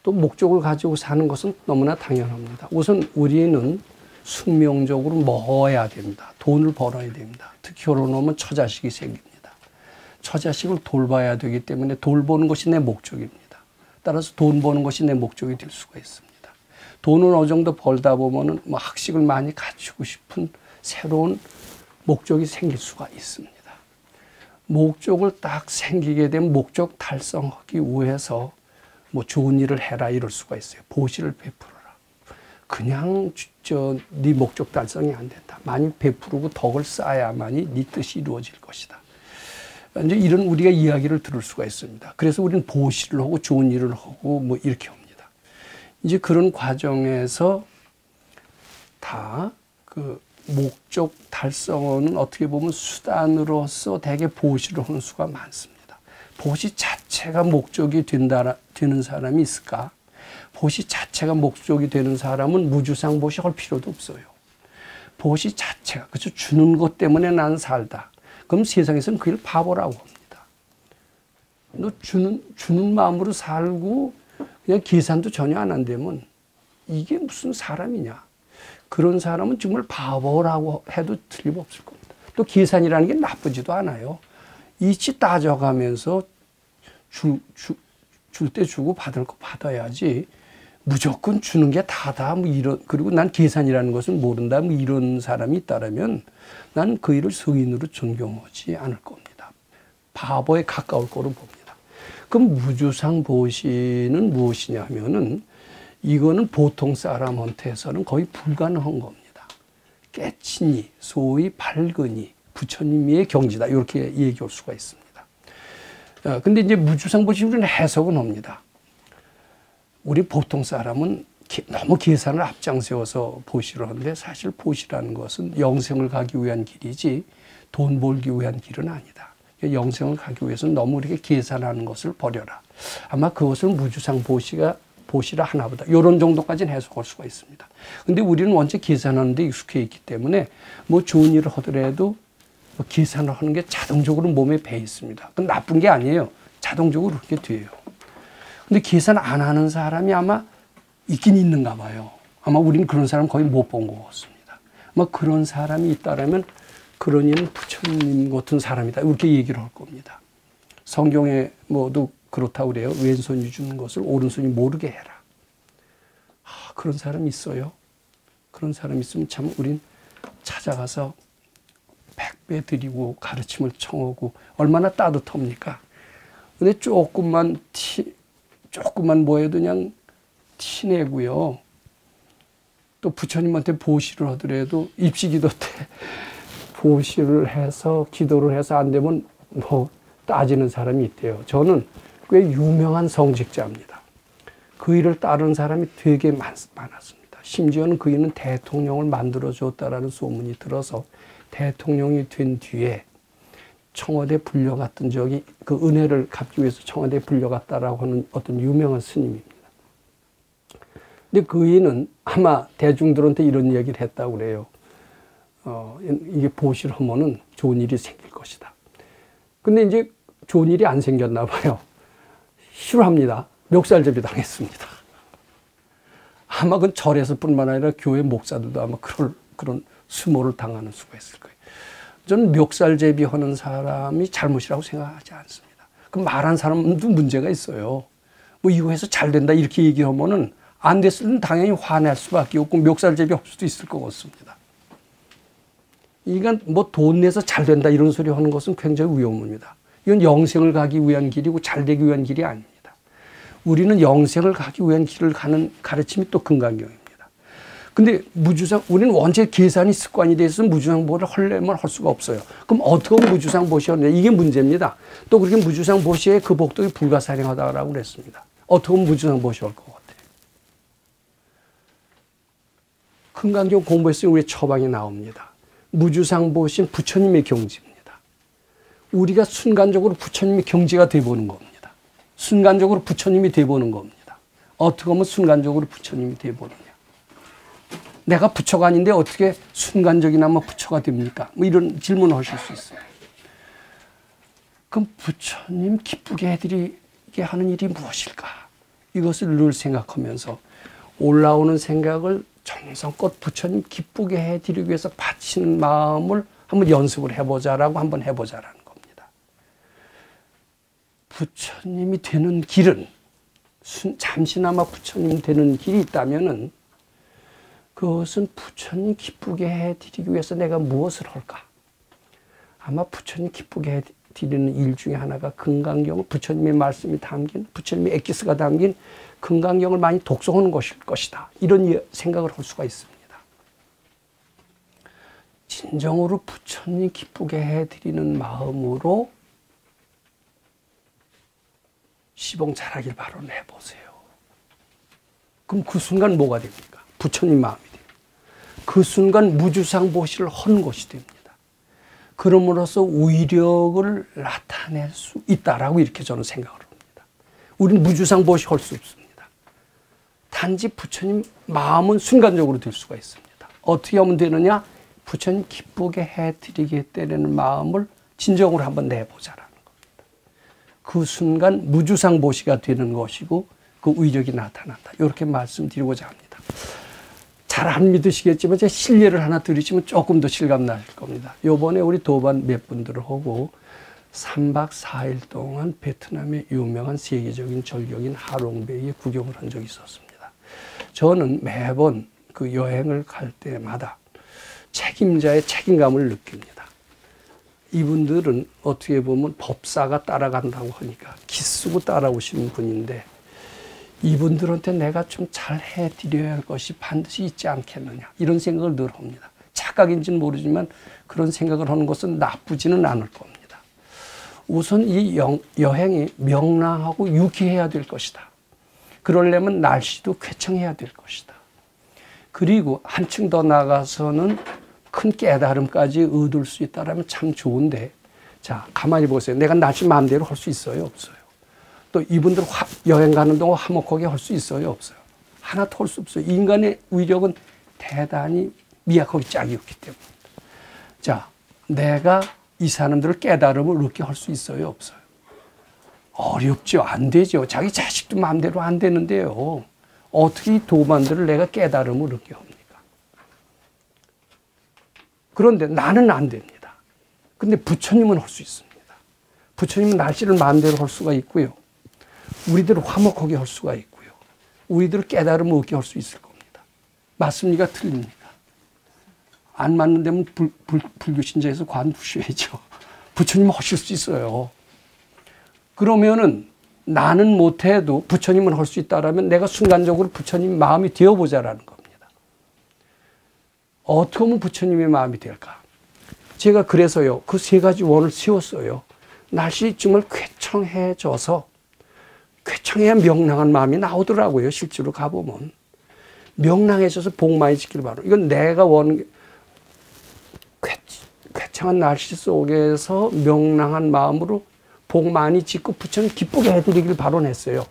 또 목적을 가지고 사는 것은 너무나 당연합니다. 우선 우리는 숙명적으로 먹어야 됩니다. 돈을 벌어야 됩니다. 특히 결혼하면 처자식이 생깁니다. 처자식을 돌봐야 되기 때문에 돌보는 것이 내 목적입니다. 따라서 돈 버는 것이 내 목적이 될 수가 있습니다. 돈을 어느 정도 벌다 보면은 뭐 학식을 많이 갖추고 싶은 새로운 목적이 생길 수가 있습니다. 목적을 딱 생기게 되면 목적 달성하기 위해서 뭐 좋은 일을 해라 이럴 수가 있어요. 보시를 베풀어라. 그냥 네 목적 달성이 안 된다. 많이 베푸르고 덕을 쌓아야만이 네 뜻이 이루어질 것이다. 이제 이런 우리가 이야기를 들을 수가 있습니다. 그래서 우리는 보시를 하고 좋은 일을 하고 뭐 이렇게 합니다. 이제 그런 과정에서 다 그 목적 달성은 어떻게 보면 수단으로서 대개 보시를 하는 수가 많습니다. 보시 자체가 목적이 되는 사람이 있을까? 보시 자체가 목적이 되는 사람은 무주상 보시 할 필요도 없어요. 보시 자체가, 그렇죠? 주는 것 때문에 나는 살다. 그럼 세상에서는 그걸 바보라고 합니다. 너 주는 마음으로 살고 그냥 계산도 전혀 안 한다면 이게 무슨 사람이냐. 그런 사람은 정말 바보라고 해도 틀림없을 겁니다. 또 계산이라는 게 나쁘지도 않아요. 이치 따져가면서 줄 때 주고 받을 거 받아야지 무조건 주는 게 다다 뭐 이런, 그리고 난 계산이라는 것을 모른다 뭐 이런 사람이 있다라면 난 그 일을 성인으로 존경하지 않을 겁니다. 바보에 가까울 거로 봅니다. 그럼 무주상 보시는 무엇이냐 하면은 이거는 보통 사람한테서는 거의 불가능한 겁니다. 깨치니, 소위 밝으니, 부처님의 경지다. 이렇게 얘기할 수가 있습니다. 근데 이제 무주상 보시 우리는 해석은 합니다. 우리 보통 사람은 너무 계산을 앞장세워서 보시를 하는데 사실 보시라는 것은 영생을 가기 위한 길이지 돈 벌기 위한 길은 아니다. 영생을 가기 위해서는 너무 이렇게 계산하는 것을 버려라. 아마 그것을 무주상 보시라 하나보다 이런 정도까지는 해석할 수가 있습니다. 근데 우리는 원체 계산하는 데 익숙해 있기 때문에 뭐 좋은 일을 하더라도 뭐 계산을 하는 게 자동적으로 몸에 배 있습니다. 그건 나쁜 게 아니에요. 자동적으로 그렇게 돼요. 근데 계산 안 하는 사람이 아마 있긴 있는가 봐요. 아마 우리는 그런 사람 거의 못 본 것 같습니다. 아마 그런 사람이 있다라면 그런 이는 부처님 같은 사람이다. 이렇게 얘기를 할 겁니다. 성경에 뭐도 그렇다고 그래요. 왼손이 주는 것을 오른손이 모르게 해라. 그런 사람이 있어요. 그런 사람이 있으면 참 우린 찾아가서 100배 드리고 가르침을 청하고 얼마나 따뜻합니까? 근데 조금만 뭐해도 그냥 티내고요. 또 부처님한테 보시를 하더라도 입시기도 때 보시를 해서 기도를 해서 안 되면 뭐 따지는 사람이 있대요. 저는 꽤 유명한 성직자입니다. 그 일을 따르는 사람이 되게 많았습니다. 심지어는 그 일은 대통령을 만들어줬다라는 소문이 들어서 대통령이 된 뒤에 청와대 불려갔던 적이 그 은혜를 갚기 위해서 청와대에 불려갔다라고 하는 어떤 유명한 스님입니다. 근데 그 이는 아마 대중들한테 이런 얘기를 했다고 그래요. 이게 보시를 하면은 좋은 일이 생길 것이다. 근데 이제 좋은 일이 안 생겼나 봐요. 싫어합니다. 멱살잡이 당했습니다. 아마 그건 절에서 뿐만 아니라 교회 목사들도 아마 그런 수모를 당하는 수가 있을 거예요. 저는 멱살잡이 하는 사람이 잘못이라고 생각하지 않습니다. 그 말한 사람도 문제가 있어요. 뭐 이거 해서 잘 된다 이렇게 얘기하면은 안 됐으면 당연히 화낼 수밖에 없고 멱살잡이 할 수도 있을 것 같습니다. 이건 뭐 돈 내서 잘 된다 이런 소리 하는 것은 굉장히 위험합니다. 이건 영생을 가기 위한 길이고 잘 되기 위한 길이 아닙니다. 우리는 영생을 가기 위한 길을 가는 가르침이 또 금강경입니다. 근데 무주상, 우리는 원체 계산이 습관이 돼 있어서 무주상보를 하려면 할 수가 없어요. 그럼 어떻게 무주상보시하느냐 이게 문제입니다. 또 그렇게 무주상보시에 그 복덕이 불가사령하다라고 그랬습니다. 어떻게 무주상보시 할 것 같아요? 금강경 공부했으면 우리 처방이 나옵니다. 무주상 보신 부처님의 경지입니다. 우리가 순간적으로 부처님의 경지가 되어보는 겁니다. 순간적으로 부처님이 되어보는 겁니다. 어떻게 하면 순간적으로 부처님이 되어보느냐. 내가 부처가 아닌데 어떻게 순간적이나마 부처가 됩니까? 뭐 이런 질문을 하실 수 있어요. 그럼 부처님 기쁘게 해드리게 하는 일이 무엇일까? 이것을 늘 생각하면서 올라오는 생각을 정성껏 부처님 기쁘게 해드리기 위해서 바치는 마음을 한번 연습을 해보자라고 한번 해보자라는 겁니다. 부처님이 되는 길은 잠시나마 부처님 되는 길이 있다면은 그것은 부처님 기쁘게 해드리기 위해서 내가 무엇을 할까? 아마 부처님 기쁘게 해드리는 일 중에 하나가 금강경, 부처님의 말씀이 담긴, 부처님의 엑기스가 담긴 금강경을 많이 독송하는 것일 것이다. 이런 생각을 할 수가 있습니다. 진정으로 부처님 기쁘게 해드리는 마음으로 시봉 잘하길 발언해보세요. 그럼 그 순간 뭐가 됩니까? 부처님 마음이 됩니다. 그 순간 무주상 보시를 한 것이 됩니다. 그럼으로써 위력을 나타낼 수 있다라고 이렇게 저는 생각을 합니다. 우리는 무주상 보시 할 수 없습니다. 단지 부처님 마음은 순간적으로 될 수가 있습니다. 어떻게 하면 되느냐? 부처님 기쁘게 해드리겠다는 마음을 진정으로 한번 내보자라는 겁니다. 그 순간 무주상 보시가 되는 것이고 그 위력이 나타난다. 이렇게 말씀드리고자 합니다. 잘 안 믿으시겠지만 제가 실례를 하나 드리시면 조금 더 실감 나실 겁니다. 요번에 우리 도반 몇 분들하고 3박 4일 동안 베트남의 유명한 세계적인 절경인 하롱베이에 구경을 한 적이 있었습니다. 저는 매번 그 여행을 갈 때마다 책임자의 책임감을 느낍니다. 이분들은 어떻게 보면 법사가 따라간다고 하니까 기쓰고 따라오시는 분인데 이분들한테 내가 좀 잘 해드려야 할 것이 반드시 있지 않겠느냐 이런 생각을 늘 합니다. 착각인지는 모르지만 그런 생각을 하는 것은 나쁘지는 않을 겁니다. 우선 이 여행이 명랑하고 유쾌해야 될 것이다. 그러려면 날씨도 쾌청해야 될 것이다. 그리고 한층 더 나가서는 큰 깨달음까지 얻을 수 있다면 참 좋은데 자 가만히 보세요. 내가 날씨 마음대로 할 수 있어요? 없어요? 또 이분들 여행 가는 동안 화목하게 할 수 있어요? 없어요? 하나도 할 수 없어요. 인간의 위력은 대단히 미약하게 짝이 없기 때문에. 자, 내가 이 사람들을 깨달음을 얻게 할 수 있어요? 없어요? 어렵죠. 안 되죠. 자기 자식도 마음대로 안 되는데요. 어떻게 이 도반들을 내가 깨달음을 얻게 합니까? 그런데 나는 안 됩니다. 근데 부처님은 할 수 있습니다. 부처님은 날씨를 마음대로 할 수가 있고요. 우리들을 화목하게 할 수가 있고요. 우리들을 깨달음을 얻게 할 수 있을 겁니다. 맞습니까? 틀립니까? 안 맞는 데면 불교 신자에서 관두셔야죠. 부처님은 하실 수 있어요. 그러면은 나는 못해도 부처님은 할 수 있다라면 내가 순간적으로 부처님 마음이 되어보자라는 겁니다. 어떻게 하면 부처님의 마음이 될까? 제가 그래서요, 그 세 가지 원을 세웠어요. 날씨 정말 쾌청해져서, 쾌청해야 명랑한 마음이 나오더라고요. 실제로 가보면. 명랑해져서 복 많이 지키길 바라요. 이건 내가 원하는 쾌청한 날씨 속에서 명랑한 마음으로 복 많이 짓고 부처님 기쁘게 해드리길 바라냈어요.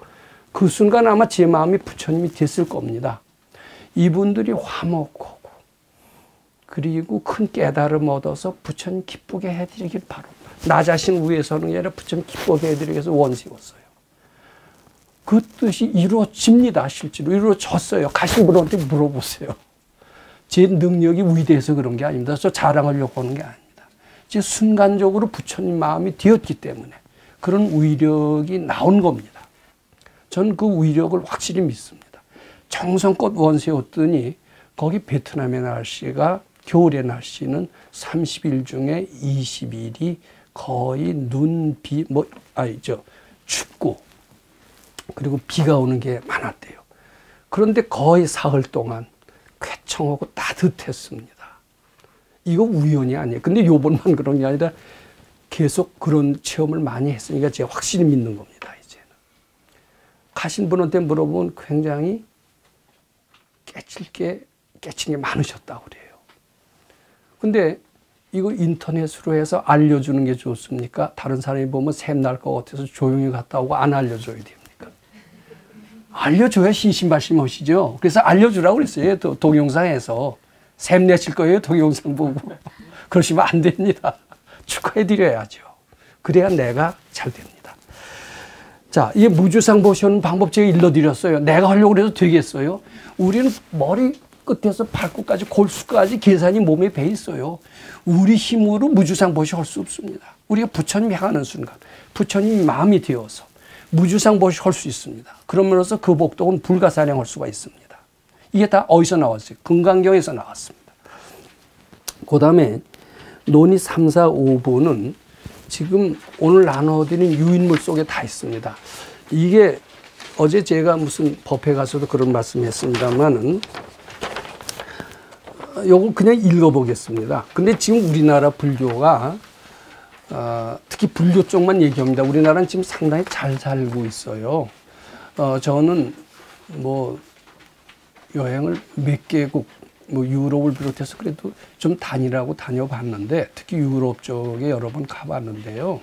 그 순간 아마 제 마음이 부처님이 됐을 겁니다. 이분들이 화목하고 그리고 큰 깨달음 얻어서 부처님 기쁘게 해드리길 바랍니다. 나 자신 위해서는 아니라 부처님 기쁘게 해드리기 위해서 원 세웠어요. 그 뜻이 이루어집니다. 실제로 이루어졌어요. 가신 분한테 물어보세요. 제 능력이 위대해서 그런 게 아닙니다. 저 자랑하려고 하는 게 아닙니다. 제 순간적으로 부처님 마음이 되었기 때문에 그런 위력이 나온 겁니다. 전 그 위력을 확실히 믿습니다. 정성껏 원 세웠더니 거기 베트남의 날씨가 겨울의 날씨는 30일 중에 20일이 거의 눈, 비, 춥고 그리고 비가 오는 게 많았대요. 그런데 거의 사흘 동안 쾌청하고 따뜻했습니다. 이거 우연이 아니에요. 근데 요번만 그런 게 아니라 계속 그런 체험을 많이 했으니까 제가 확실히 믿는 겁니다. 이제는. 가신 분한테 물어보면 굉장히 깨칠 게 깨친 게 많으셨다고 그래요. 근데 이거 인터넷으로 해서 알려주는 게 좋습니까? 다른 사람이 보면 샘날 것 같아서 조용히 갔다 오고 안 알려줘야 됩니까? 알려줘야 신신발심하시죠. 그래서 알려주라고 그랬어요. 동영상에서. 샘 내실 거예요. 동영상 보고. 그러시면 안 됩니다. 축하해드려야죠. 그래야 내가 잘 됩니다. 자, 이 무주상 보시는 방법 제가 일러드렸어요. 내가 하려고 해도 되겠어요? 우리는 머리 끝에서 발끝까지 골수까지 계산이 몸에 배 있어요. 우리 힘으로 무주상 보시 할 수 없습니다. 우리가 부처님이 하는 순간 부처님이 마음이 되어서 무주상 보시 할 수 있습니다. 그러면서 그 복덕은 불가사량할 수가 있습니다. 이게 다 어디서 나왔어요? 금강경에서 나왔습니다. 그 다음에 논의 3, 4, 5부는 지금 오늘 나눠드린 유인물 속에 다 있습니다. 이게 어제 제가 무슨 법회 가서도 그런 말씀 했습니다만은 요거 그냥 읽어보겠습니다. 근데 지금 우리나라 불교가 특히 불교 쪽만 얘기합니다. 우리나라는 지금 상당히 잘 살고 있어요. 저는 뭐 여행을 몇 개국 뭐 유럽을 비롯해서 그래도 좀 다녀봤는데 특히 유럽 쪽에 여러 번 가봤는데요.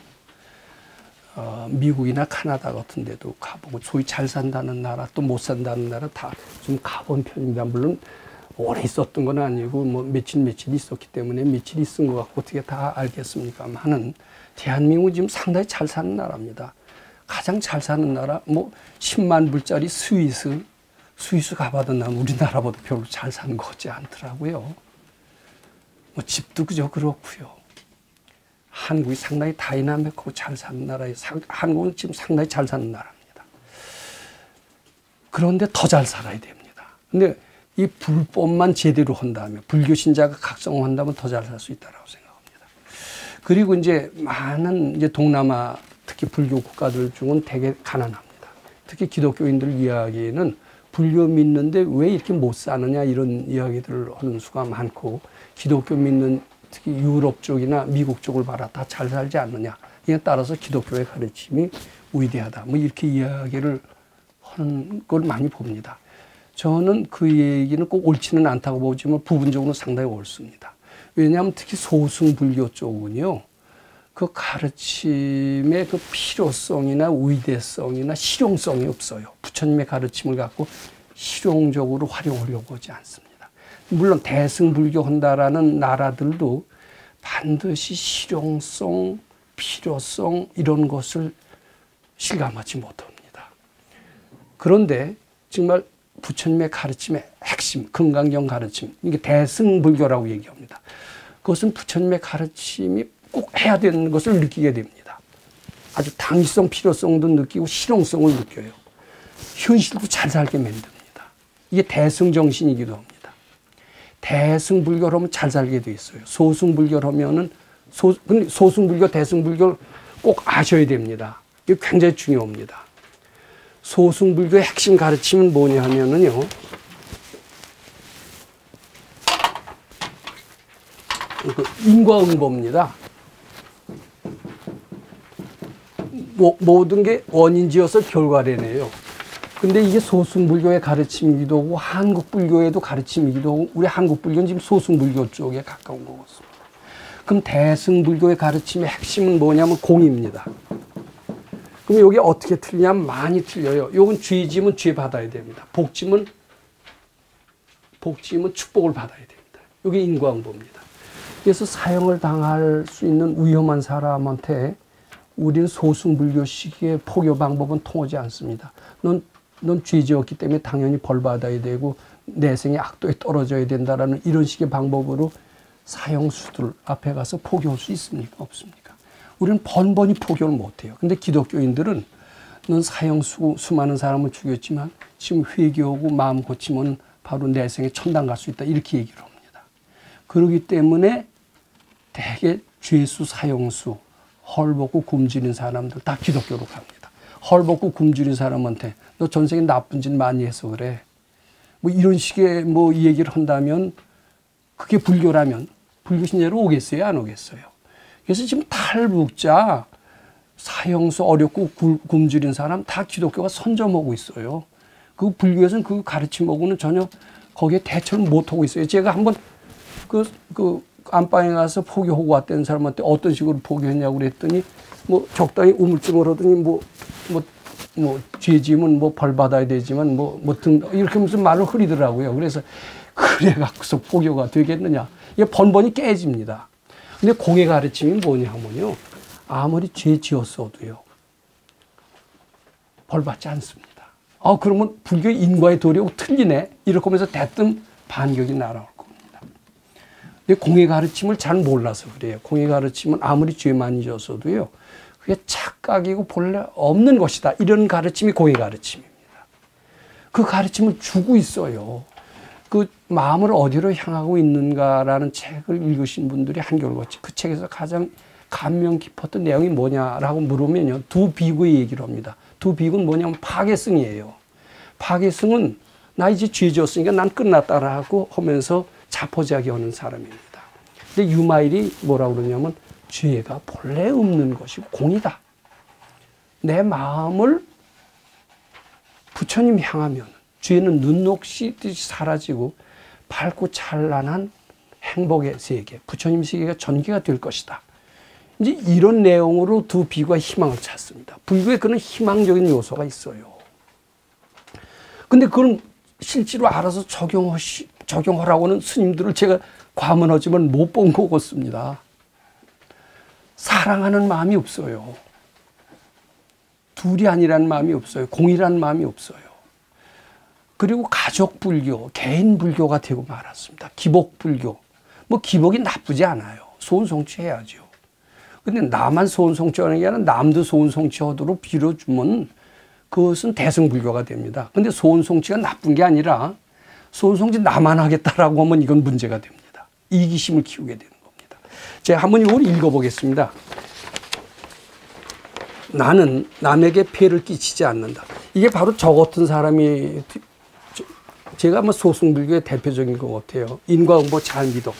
미국이나 카나다 같은 데도 가보고 소위 잘 산다는 나라 또 못 산다는 나라 다 좀 가본 편입니다. 물론 오래 있었던 건 아니고 뭐 며칠 있었기 때문에 며칠 있은 것 같고 어떻게 다 알겠습니까만은 대한민국 지금 상당히 잘 사는 나라입니다. 가장 잘 사는 나라 뭐 10만 불짜리 스위스 가봐도 난 우리나라보다 별로 잘 사는 것 같지 않더라고요. 뭐 집도 그저 그렇고요. 한국이 상당히 다이나믹하고 잘 사는 나라예요. 한국은 지금 상당히 잘 사는 나라입니다. 그런데 더 잘 살아야 됩니다. 근데 이 불법만 제대로 한다면, 불교 신자가 각성한다면 더 잘 살 수 있다고 생각합니다. 그리고 이제 많은 이제 동남아, 특히 불교 국가들 중은 되게 가난합니다. 특히 기독교인들 이야기는 불교 믿는데 왜 이렇게 못 사느냐 이런 이야기들을 하는 수가 많고, 기독교 믿는 특히 유럽 쪽이나 미국 쪽을 봐라 다 잘 살지 않느냐, 이에 따라서 기독교의 가르침이 위대하다 뭐 이렇게 이야기를 하는 걸 많이 봅니다. 저는 그 얘기는 꼭 옳지는 않다고 보지만 부분적으로 상당히 옳습니다. 왜냐하면 특히 소승불교 쪽은요, 그 가르침의 그 필요성이나 위대성이나 실용성이 없어요. 부처님의 가르침을 갖고 실용적으로 활용하려고 하지 않습니다. 물론 대승불교 한다라는 나라들도 반드시 실용성, 필요성 이런 것을 실감하지 못합니다. 그런데 정말 부처님의 가르침의 핵심, 금강경 가르침, 이게 대승불교라고 얘기합니다. 그것은 부처님의 가르침이 꼭 해야 되는 것을 느끼게 됩니다. 아주 당위성, 필요성도 느끼고 실용성을 느껴요. 현실도 잘 살게 만듭니다. 이게 대승정신이기도 합니다. 대승불교를 하면 잘 살게 돼 있어요. 소승불교를 하면은 소승불교, 대승불교를 꼭 아셔야 됩니다. 이게 굉장히 중요합니다. 소승불교의 핵심 가르침은 뭐냐 하면은요, 인과응보입니다. 모든 게 원인지어서 결과래네요. 근데 이게 소승불교의 가르침이기도 하고 한국불교에도 가르침이기도 하고, 우리 한국불교는 지금 소승불교 쪽에 가까운 것 같습니다. 그럼 대승불교의 가르침의 핵심은 뭐냐면 공입니다. 그럼 여기 어떻게 틀리냐면 많이 틀려요. 요건 죄지면 죄 받아야 됩니다. 복지면 축복을 받아야 됩니다. 이게 인과응보입니다. 그래서 사형을 당할 수 있는 위험한 사람한테 우리는 소승불교식의 포교 방법은 통하지 않습니다. 넌 죄지었기 때문에 당연히 벌 받아야 되고 내생의 악도에 떨어져야 된다라는 이런 식의 방법으로 사형수들 앞에 가서 포교할 수 있습니까? 없습니까? 우리는 번번이 포교를 못해요. 근데 기독교인들은 넌 사형수 수많은 사람을 죽였지만 지금 회개하고 마음 고치면 바로 내생에 천당 갈 수 있다 이렇게 얘기를 합니다. 그렇기 때문에 대개 죄수, 사형수, 헐벗고 굶주린 사람들 다 기독교로 갑니다. 헐벗고 굶주린 사람한테 너 전생에 나쁜 짓 많이 해서 그래, 뭐 이런 식의 뭐 얘기를 한다면 그게 불교라면 불교 신자로 오겠어요? 안 오겠어요? 그래서 지금 탈북자, 사형수, 어렵고 굶주린 사람 다 기독교가 선점하고 있어요. 그 불교에서는 그 가르침하고는 전혀 거기에 대처를 못하고 있어요. 제가 한번 그 안방에 가서 포교하고 왔다는 사람한테 어떤 식으로 포교했냐고 그랬더니 뭐 적당히 우물쭈물 하더니 죄지면 뭐 벌 받아야 되지만 이렇게 무슨 말을 흐리더라고요. 그래서 그래 갖고서 포교가 되겠느냐. 이게 번번이 깨집니다. 근데 공의 가르침이 뭐냐 하면요. 아무리 죄 지었어도요. 벌 받지 않습니다. 그러면 불교 인과의 도리하고 틀리네. 이렇게 하면서 대뜸 반격이 날아올 겁니다. 근데 공의 가르침을 잘 몰라서 그래요. 공의 가르침은 아무리 죄 많이 졌어도요. 그게 착각이고 본래 없는 것이다. 이런 가르침이 공의 가르침입니다. 그 가르침을 주고 있어요. 그 마음을 어디로 향하고 있는가라는 책을 읽으신 분들이 한결같이 그 책에서 가장 감명 깊었던 내용이 뭐냐라고 물으면요. 두 비구의 얘기를 합니다. 두 비구는 뭐냐면 파괴승이에요. 파괴승은 나 이제 죄 지었으니까 난 끝났다라고 하면서 자포자기 하는 사람입니다. 근데 유마일이 뭐라고 그러냐면 죄가 본래 없는 것이 공이다. 내 마음을 부처님 향하면 죄는 눈 녹시듯이 사라지고 밝고 찬란한 행복의 세계, 부처님 세계가 전개가 될 것이다. 이제 이런 내용으로 두 비구가 희망을 찾습니다. 불교에 그런 희망적인 요소가 있어요. 근데 그걸 실제로 알아서 적용하라고는 스님들을 제가 과문하지만 못 본 것 같습니다. 사랑하는 마음이 없어요. 둘이 아니라는 마음이 없어요. 공이라는 마음이 없어요. 그리고 가족 불교, 개인 불교가 되고 말았습니다. 기복 불교. 기복이 나쁘지 않아요. 소원성취해야죠. 근데 나만 소원성취하는 게 아니라 남도 소원성취하도록 빌어주면 그것은 대승불교가 됩니다. 근데 소원성취가 나쁜 게 아니라 소원성취 나만 하겠다라고 하면 이건 문제가 됩니다. 이기심을 키우게 되는 겁니다. 제가 한번 이걸 읽어보겠습니다. 나는 남에게 폐를 끼치지 않는다. 이게 바로 저 같은 사람이 제가 아마 소승불교의 대표적인 것 같아요. 인과응보 잘 믿어.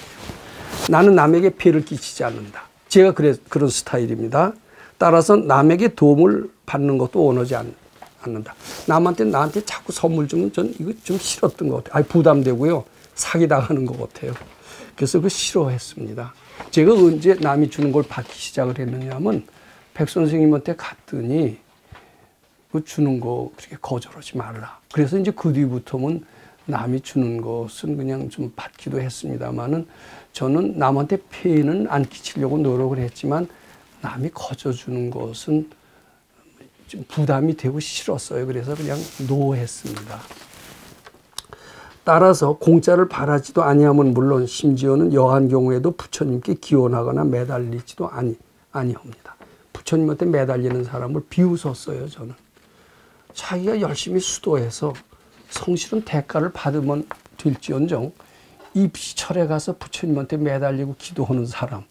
나는 남에게 폐를 끼치지 않는다. 제가 그런 스타일입니다. 따라서 남에게 도움을 받는 것도 원하지 않는다. 나한테 자꾸 선물 주면 전 이거 좀 싫었던 것 같아요. 부담되고요. 사기당하는 것 같아요. 그래서 그거 싫어했습니다. 제가 언제 남이 주는 걸 받기 시작을 했느냐 하면 백선생님한테 갔더니 그 주는 거 그렇게 거절하지 말라. 그래서 이제 그 뒤부터는 남이 주는 것은 그냥 좀 받기도 했습니다만은 저는 남한테 폐는 안 끼치려고 노력을 했지만 남이 거저주는 것은 좀 부담이 되고 싫었어요. 그래서 그냥 노했습니다. 따라서 공짜를 바라지도 아니하면 물론 심지어는 여한 경우에도 부처님께 기원하거나 매달리지도 아니합니다. 부처님한테 매달리는 사람을 비웃었어요. 저는. 자기가 열심히 수도해서 성실한 대가를 받으면 될지언정 입시철에 가서 부처님한테 매달리고 기도하는 사람,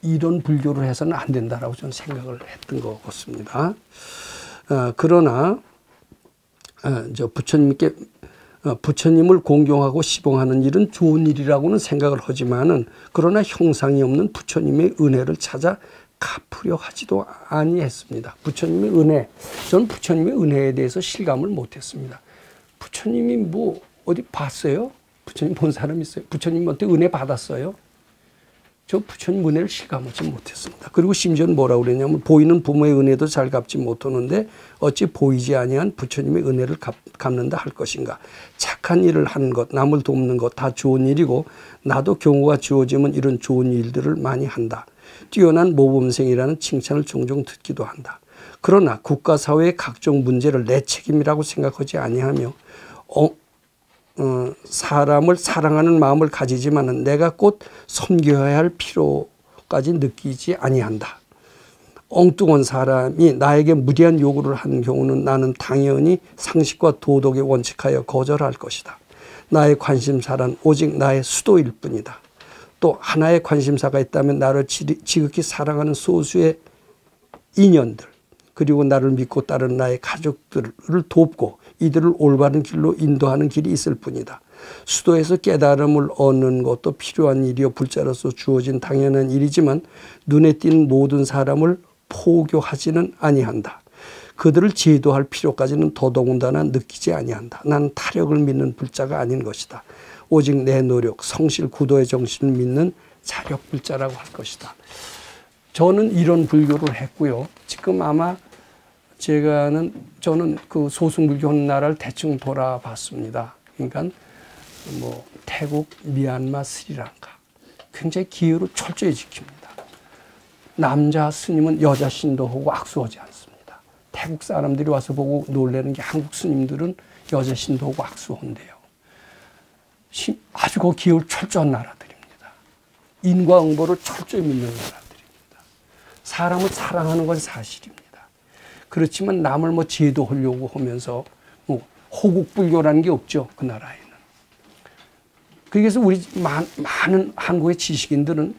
이런 불교를 해서는 안 된다라고 저는 생각을 했던 것 같습니다. 그러나 부처님을 공경하고 시봉하는 일은 좋은 일이라고는 생각을 하지만은 그러나 형상이 없는 부처님의 은혜를 찾아 갚으려 하지도 아니했습니다. 부처님의 은혜, 저는 부처님의 은혜에 대해서 실감을 못했습니다. 부처님이 어디 봤어요? 부처님 본 사람 있어요? 부처님한테 은혜 받았어요? 저 부처님 은혜를 실감하지 못했습니다. 그리고 심지어는 뭐라고 그랬냐면 보이는 부모의 은혜도 잘 갚지 못하는데 어찌 보이지 아니한 부처님의 은혜를 갚는다 할 것인가. 착한 일을 하는 것, 남을 돕는 것 다 좋은 일이고 나도 경우가 주어지면 이런 좋은 일들을 많이 한다. 뛰어난 모범생이라는 칭찬을 종종 듣기도 한다. 그러나 국가 사회의 각종 문제를 내 책임이라고 생각하지 아니하며 사람을 사랑하는 마음을 가지지만은 내가 곧 섬겨야 할 필요까지 느끼지 아니한다. 엉뚱한 사람이 나에게 무리한 요구를 한 경우는 나는 당연히 상식과 도덕에 원칙하여 거절할 것이다. 나의 관심사란 오직 나의 수도일 뿐이다. 또 하나의 관심사가 있다면 나를 지극히 사랑하는 소수의 인연들, 그리고 나를 믿고 따르는 나의 가족들을 돕고 이들을 올바른 길로 인도하는 길이 있을 뿐이다. 수도에서 깨달음을 얻는 것도 필요한 일이요 불자로서 주어진 당연한 일이지만 눈에 띈 모든 사람을 포교하지는 아니한다. 그들을 제도할 필요까지는 더더군다나 느끼지 아니한다. 나는 타력을 믿는 불자가 아닌 것이다. 오직 내 노력, 성실, 구도의 정신을 믿는 자력불자라고 할 것이다. 저는 이런 불교를 했고요. 지금 아마 저는 그 소승불교 하는 나라를 대충 돌아봤습니다. 그러니까 뭐 태국, 미얀마, 스리랑카 굉장히 기회로 철저히 지킵니다. 남자 스님은 여자 신도하고 악수하지 않습니다. 태국 사람들이 와서 보고 놀라는 게 한국 스님들은 여자 신도하고 악수한대요. 아주 그 기회를 철저한 나라들입니다. 인과응보를 철저히 믿는 나라들입니다. 사람을 사랑하는 건 사실입니다. 그렇지만 남을 뭐 제도하려고 하면서 뭐 호국불교라는 게 없죠. 그 나라에는. 그래서 우리 많은 한국의 지식인들은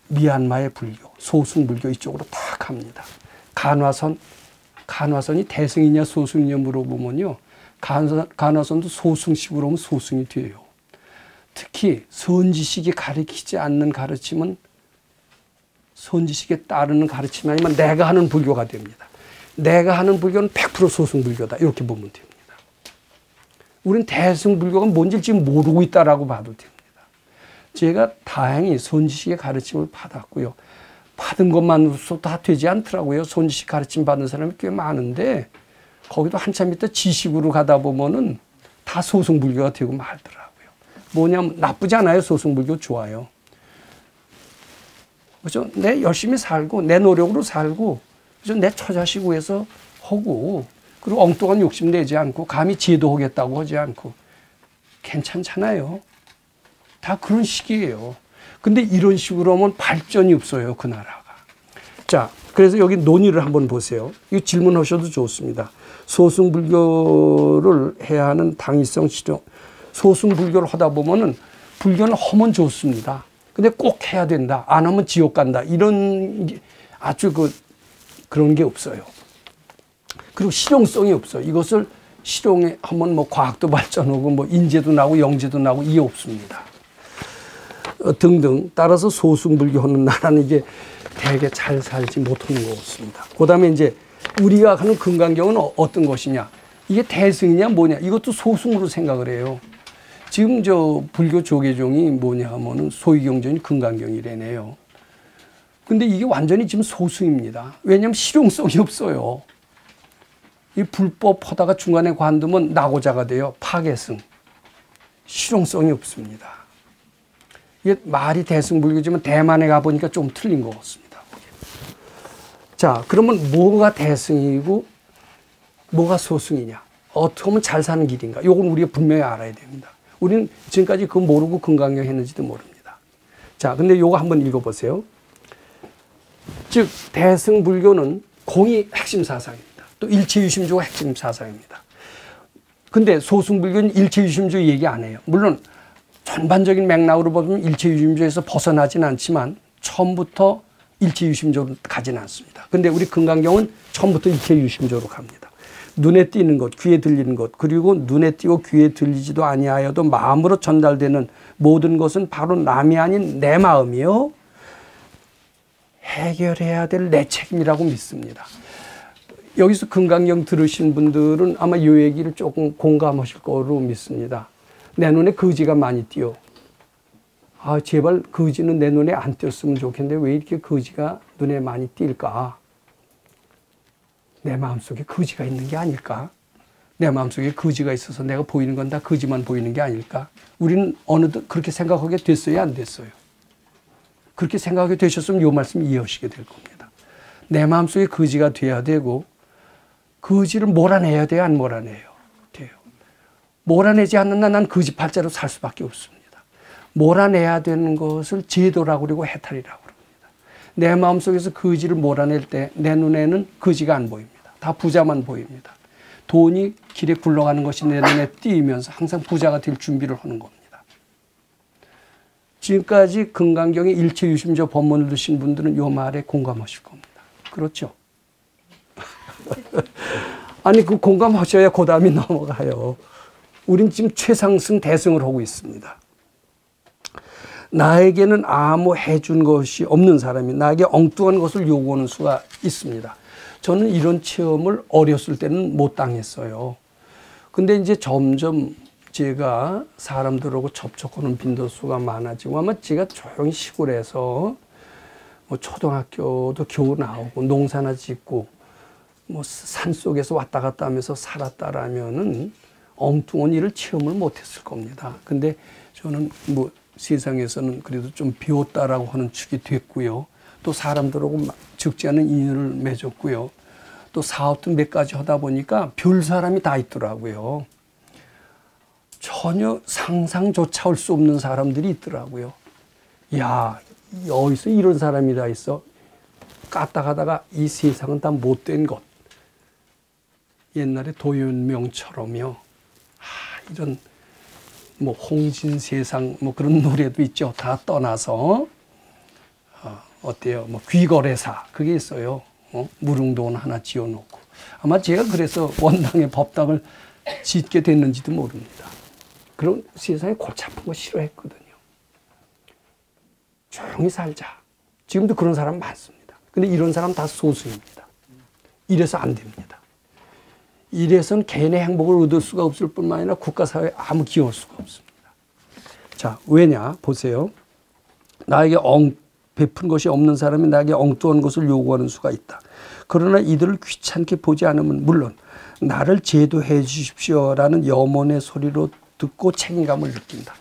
미얀마의 불교, 소승불교 이쪽으로 다 갑니다. 간화선이 대승이냐 소승이냐 물어보면요. 간화선도 소승식으로 오면 소승이 돼요. 특히 선지식이 가르치지 않는 가르침은 선지식에 따르는 가르침이 아니면 내가 하는 불교가 됩니다. 내가 하는 불교는 100% 소승불교다. 이렇게 보면 됩니다. 우린 대승불교가 뭔지 지금 모르고 있다라고 봐도 됩니다. 제가 다행히 선지식의 가르침을 받았고요. 받은 것만으로서 다 되지 않더라고요. 선지식 가르침 받는 사람이 꽤 많은데 거기도 한참 있다 지식으로 가다 보면은 다 소승불교가 되고 말더라고요. 뭐냐면 나쁘지 않아요. 소승불교 좋아요. 그죠? 내 열심히 살고 내 노력으로 살고 그죠? 내 처자식 위해서 하고 그리고 엉뚱한 욕심 내지 않고 감히 제도하겠다고 하지 않고 괜찮잖아요. 다 그런 식이에요. 근데 이런 식으로 하면 발전이 없어요. 그 나라가. 자, 그래서 여기 논의를 한번 보세요. 이거 질문하셔도 좋습니다. 소승불교를 해야 하는 당위성 실용. 소승불교를 하다 보면은 불교는 하면 좋습니다. 근데 꼭 해야 된다. 안 하면 지옥 간다. 이런 게 아주 그런 게 없어요. 그리고 실용성이 없어요. 이것을 실용에 하면 뭐 과학도 발전하고 뭐 인재도 나고 영재도 나고 이게 없습니다. 등등. 따라서 소승불교 하는 나라는 이게 되게 잘 살지 못하는 것 같습니다. 그 다음에 이제 우리가 하는 금강경은 어떤 것이냐. 이게 대승이냐 뭐냐. 이것도 소승으로 생각을 해요. 지금 저 불교 조계종이 뭐냐 하면은 소위경전이 금강경이래네요. 근데 이게 완전히 지금 소승입니다. 왜냐하면 실용성이 없어요. 이 불법 하다가 중간에 관두면 낙오자가 돼요. 파괴승. 실용성이 없습니다. 이게 말이 대승불교지만 대만에 가보니까 좀 틀린 것 같습니다. 자, 그러면 뭐가 대승이고 뭐가 소승이냐. 어떻게 하면 잘 사는 길인가. 이건 우리가 분명히 알아야 됩니다. 우리는 지금까지 그거 모르고 금강경 했는지도 모릅니다. 자, 근데 요거 한번 읽어보세요. 즉, 대승불교는 공이 핵심 사상입니다. 또 일체유심조가 핵심 사상입니다. 근데 소승불교는 일체유심조 얘기 안 해요. 물론 전반적인 맥락으로 보면 일체유심조에서 벗어나진 않지만 처음부터 일체유심조로 가진 않습니다. 근데 우리 금강경은 처음부터 일체유심조로 갑니다. 눈에 띄는 것, 귀에 들리는 것, 그리고 눈에 띄고 귀에 들리지도 아니하여도 마음으로 전달되는 모든 것은 바로 남이 아닌 내 마음이요. 해결해야 될 내 책임이라고 믿습니다. 여기서 금강경 들으신 분들은 아마 이 얘기를 조금 공감하실 거로 믿습니다. 내 눈에 거지가 많이 띄어. 아, 제발 거지는 내 눈에 안 띄었으면 좋겠는데 왜 이렇게 거지가 눈에 많이 띌까? 내 마음속에 거지가 있는 게 아닐까? 내 마음속에 거지가 있어서 내가 보이는 건 다 거지만 보이는 게 아닐까? 우리는 어느덧 그렇게 생각하게 됐어요? 안 됐어요? 그렇게 생각하게 되셨으면 이 말씀 이해하시게 될 겁니다. 내 마음속에 거지가 돼야 되고 거지를 몰아내야 돼요? 안 몰아내요? 돼요. 몰아내지 않는 난 거지 팔자로 살 수밖에 없습니다. 몰아내야 되는 것을 제도라고 그러고 해탈이라고 그럽니다. 내 마음속에서 거지를 몰아낼 때 내 눈에는 거지가 안 보입니다. 다 부자만 보입니다. 돈이 길에 굴러가는 것이 내 눈에 띄면서 항상 부자가 될 준비를 하는 겁니다. 지금까지 금강경의 일체유심조 법문을 드신 분들은 이 말에 공감하실 겁니다. 그렇죠? 아니, 그 공감하셔야 그 다음이 넘어가요. 우린 지금 최상승 대승을 하고 있습니다. 나에게는 아무 해준 것이 없는 사람이 나에게 엉뚱한 것을 요구하는 수가 있습니다. 저는 이런 체험을 어렸을 때는 못 당했어요. 근데 이제 점점 제가 사람들하고 접촉하는 빈도수가 많아지고 아마 제가 조용히 시골에서 뭐 초등학교도 겨우 나오고 농사나 짓고 뭐 산속에서 왔다 갔다 하면서 살았다라면은 엉뚱한 일을 체험을 못했을 겁니다. 근데 저는 뭐 세상에서는 그래도 좀 배웠다라고 하는 축이 됐고요. 또 사람들하고 적지 않은 인연을 맺었고요. 또 사업도 몇 가지 하다 보니까 별 사람이 다 있더라고요. 전혀 상상조차 할 수 없는 사람들이 있더라고요. 야, 어디서 이런 사람이 다 있어? 까딱하다가 이 세상은 다 못된 것. 옛날에 도윤명처럼요. 이런 뭐 홍진세상 뭐 그런 노래도 있죠. 다 떠나서 어때요? 뭐 귀거래사 그게 있어요. 무릉도원 하나 지어놓고 아마 제가 그래서 원당의 법당을 짓게 됐는지도 모릅니다. 그런 세상에 골치 아픈 거 싫어했거든요. 조용히 살자. 지금도 그런 사람 많습니다. 근데 이런 사람 다 소수입니다. 이래서 안 됩니다. 이래서는 개인의 행복을 얻을 수가 없을 뿐만 아니라 국가사회에 아무 기여할 수가 없습니다. 자, 왜냐? 보세요. 나에게 베푼 것이 없는 사람이 나에게 엉뚱한 것을 요구하는 수가 있다. 그러나 이들을 귀찮게 보지 않으면 물론 나를 제도해 주십시오라는 염원의 소리로 듣고 책임감을 느낀다.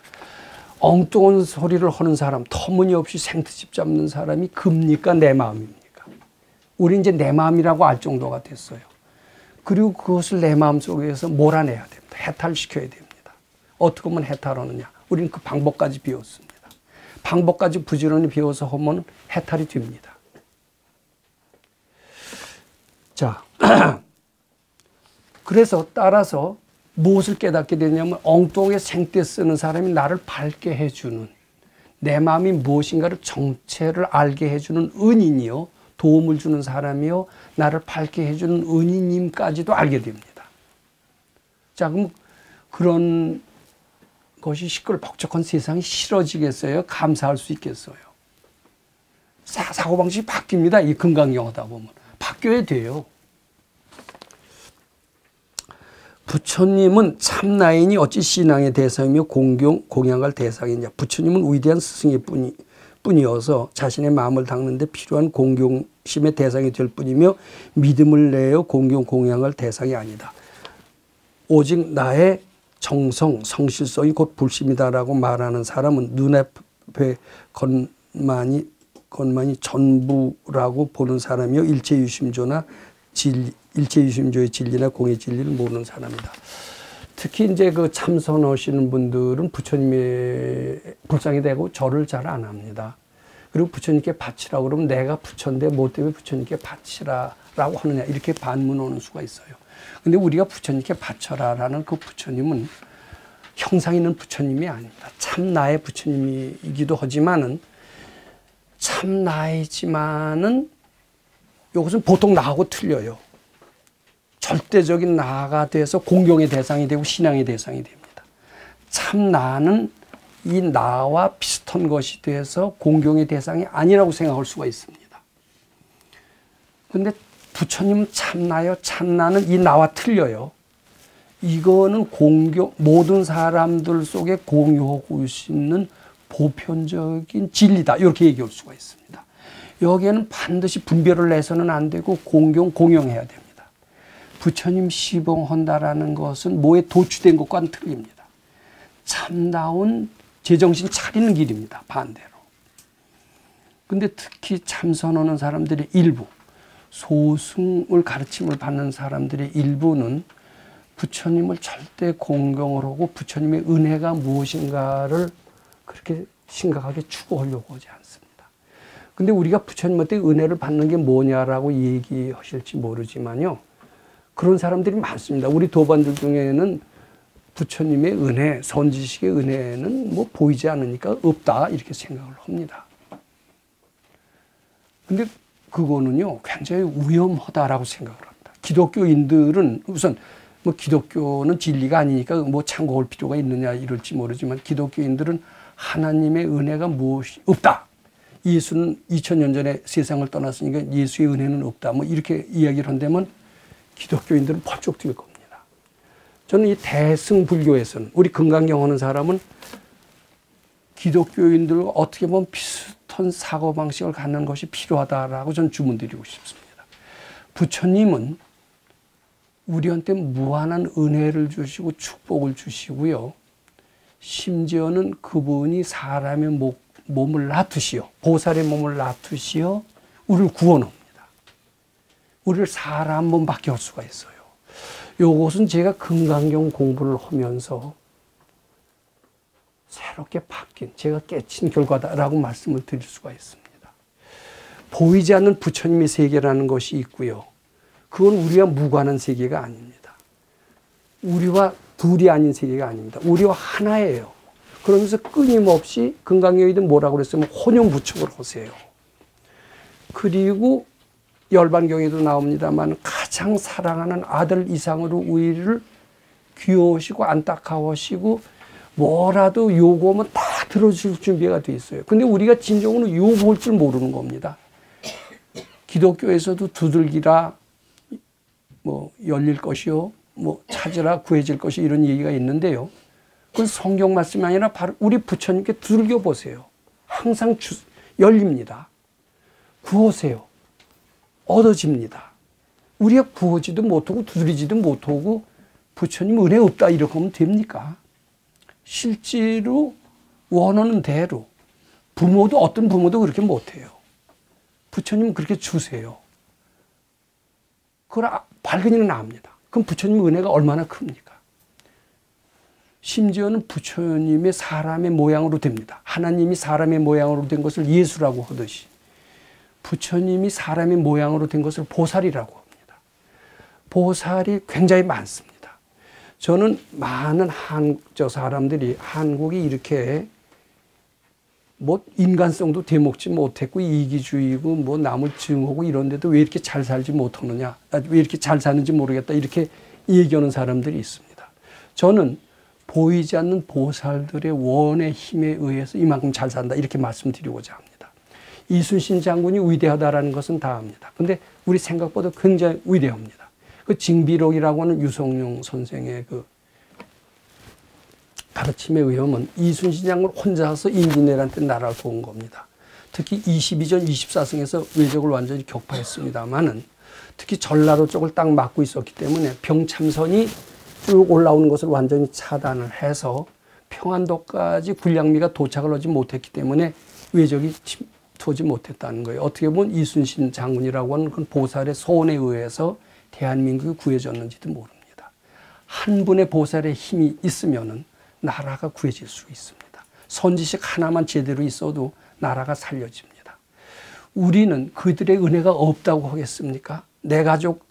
엉뚱한 소리를 하는 사람, 터무니없이 생트집 잡는 사람이 급니까 내 마음입니까? 우리 이제 내 마음이라고 알 정도가 됐어요. 그리고 그것을 내 마음 속에서 몰아내야 됩니다. 해탈시켜야 됩니다. 어떻게 하면 해탈하느냐? 우리는 그 방법까지 배웠습니다. 방법까지 부지런히 배워서 하면 해탈이 됩니다. 자, 그래서 따라서 무엇을 깨닫게 되냐면 엉뚱하게 생떼 쓰는 사람이 나를 밝게 해주는 내 마음이 무엇인가를 정체를 알게 해주는 은인이요. 도움을 주는 사람이요. 나를 밝게 해주는 은인님까지도 알게 됩니다. 자, 그럼 그런 것이 시끌벅적한 세상이 싫어지겠어요? 감사할 수 있겠어요? 사고방식이 바뀝니다. 이 금강경 하다 보면. 바뀌어야 돼요. 부처님은 참나인이 어찌 신앙의 대상이며 공양할 대상이냐. 부처님은 위대한 스승일 뿐이어서 자신의 마음을 닦는 데 필요한 공경심의 대상이 될 뿐이며 믿음을 내어 공양할 대상이 아니다. 오직 나의 정성, 성실성이 곧 불심이다라고 말하는 사람은 눈앞에 것만이 전부라고 보는 사람이요. 일체유심조의 진리나 공의 진리를 모르는 사람이다. 특히 이제 그 참선하시는 분들은 부처님의 불상이 되고 절을 잘 안 합니다. 그리고 부처님께 바치라고 그러면 내가 부처인데 뭐 때문에 부처님께 바치라라고 하느냐 이렇게 반문하는 수가 있어요. 근데 우리가 부처님께 바쳐라라는 그 부처님은 형상 있는 부처님이 아닙니다. 참나의 부처님이기도 하지만은 참나이지만은 이것은 보통 나하고 틀려요. 절대적인 나가 돼서 공경의 대상이 되고 신앙의 대상이 됩니다. 참나는 이 나와 비슷한 것이 돼서 공경의 대상이 아니라고 생각할 수가 있습니다. 그런데 부처님은 참나요. 참나는 이 나와 틀려요. 이거는 모든 사람들 속에 공유하고 있는 보편적인 진리다. 이렇게 얘기할 수가 있습니다. 여기에는 반드시 분별을 내서는 안 되고 공용해야 됩니다. 부처님 시봉한다라는 것은 뭐에 도취된 것과는 틀립니다. 참다운 제정신 차리는 길입니다. 반대로. 근데 특히 참선하는 사람들의 일부, 소승을 가르침을 받는 사람들의 일부는 부처님을 절대 공경을 하고 부처님의 은혜가 무엇인가를 그렇게 심각하게 추구하려고 하지 않습니다. 근데 우리가 부처님한테 은혜를 받는 게 뭐냐라고 얘기하실지 모르지만요. 그런 사람들이 많습니다. 우리 도반들 중에는 부처님의 은혜, 선지식의 은혜는 뭐 보이지 않으니까 없다 이렇게 생각을 합니다. 근데 그거는요 굉장히 위험하다라고 생각을 합니다. 기독교인들은 우선 뭐 기독교는 진리가 아니니까 뭐 참고할 필요가 있느냐 이럴지 모르지만 기독교인들은 하나님의 은혜가 무엇이 없다. 예수는 2000년 전에 세상을 떠났으니까 예수의 은혜는 없다. 뭐 이렇게 이야기를 한다면 기독교인들은 펄쩍 뛸 겁니다. 저는 이 대승불교에서는 우리 금강경 하는 사람은 기독교인들과 어떻게 보면 비슷한 사고방식을 갖는 것이 필요하다라고 저는 주문드리고 싶습니다. 부처님은 우리한테 무한한 은혜를 주시고 축복을 주시고요. 심지어는 그분이 사람의 몸을 놔두시어, 보살의 몸을 놔두시어 우리를 구원합니다. 우리를 사람 몸밖에 할 수가 있어요. 요것은 제가 금강경 공부를 하면서 새롭게 바뀐, 제가 깨친 결과다라고 말씀을 드릴 수가 있습니다. 보이지 않는 부처님의 세계라는 것이 있고요. 그건 우리와 무관한 세계가 아닙니다. 우리와 둘이 아닌 세계가 아닙니다. 우리와 하나예요. 그러면서 끊임없이 금강경에도 뭐라고 그랬으면 혼용부축을 하세요. 그리고 열반경에도 나옵니다만 가장 사랑하는 아들 이상으로 우리를 귀여우시고 안타까워하시고 뭐라도 요구하면 다 들어줄 준비가 돼 있어요. 근데 우리가 진정으로 요구할 줄 모르는 겁니다. 기독교에서도 두들기라, 뭐 열릴 것이요, 뭐 찾으라 구해질 것이 이런 얘기가 있는데요. 그건 성경 말씀이 아니라 바로 우리 부처님께 두들겨 보세요. 항상 열립니다. 구하세요. 얻어집니다. 우리가 구하지도 못하고 두드리지도 못하고 부처님 은혜 없다 이렇게 하면 됩니까? 실제로 원하는 대로 부모도 어떤 부모도 그렇게 못해요. 부처님 그렇게 주세요. 그걸 발견이는 압니다. 그럼 부처님 은혜가 얼마나 큽니까? 심지어는 부처님의 사람의 모양으로 됩니다. 하나님이 사람의 모양으로 된 것을 예수라고 하듯이 부처님이 사람의 모양으로 된 것을 보살이라고 합니다. 보살이 굉장히 많습니다. 저는 많은 사람들이 한국이 이렇게 뭐 인간성도 되먹지 못했고 이기주의고 뭐 남을 증오하고 이런데도 왜 이렇게 잘 살지 못하느냐, 왜 이렇게 잘 사는지 모르겠다 이렇게 얘기하는 사람들이 있습니다. 저는 보이지 않는 보살들의 원의 힘에 의해서 이만큼 잘 산다 이렇게 말씀드리고자 합니다. 이순신 장군이 위대하다라는 것은 다 압니다. 근데 우리 생각보다 굉장히 위대합니다. 그 징비록이라고 하는 유성룡 선생의 그 가르침에 의하면 이순신 장군 혼자서 임진왜란 나라를 도운 겁니다. 특히 22전 24승에서 왜적을 완전히 격파했습니다만은 특히 전라도 쪽을 딱 막고 있었기 때문에 병참선이 쭉 올라오는 것을 완전히 차단을 해서 평안도까지 군량미가 도착을 하지 못했기 때문에 왜적이 도지 못했다는 거예요. 어떻게 보면 이순신 장군이라고 하는 그 보살의 소원에 의해서 대한민국이 구해졌는지도 모릅니다. 한 분의 보살의 힘이 있으면은 나라가 구해질 수 있습니다. 선지식 하나만 제대로 있어도 나라가 살려집니다. 우리는 그들의 은혜가 없다고 하겠습니까? 내 가족,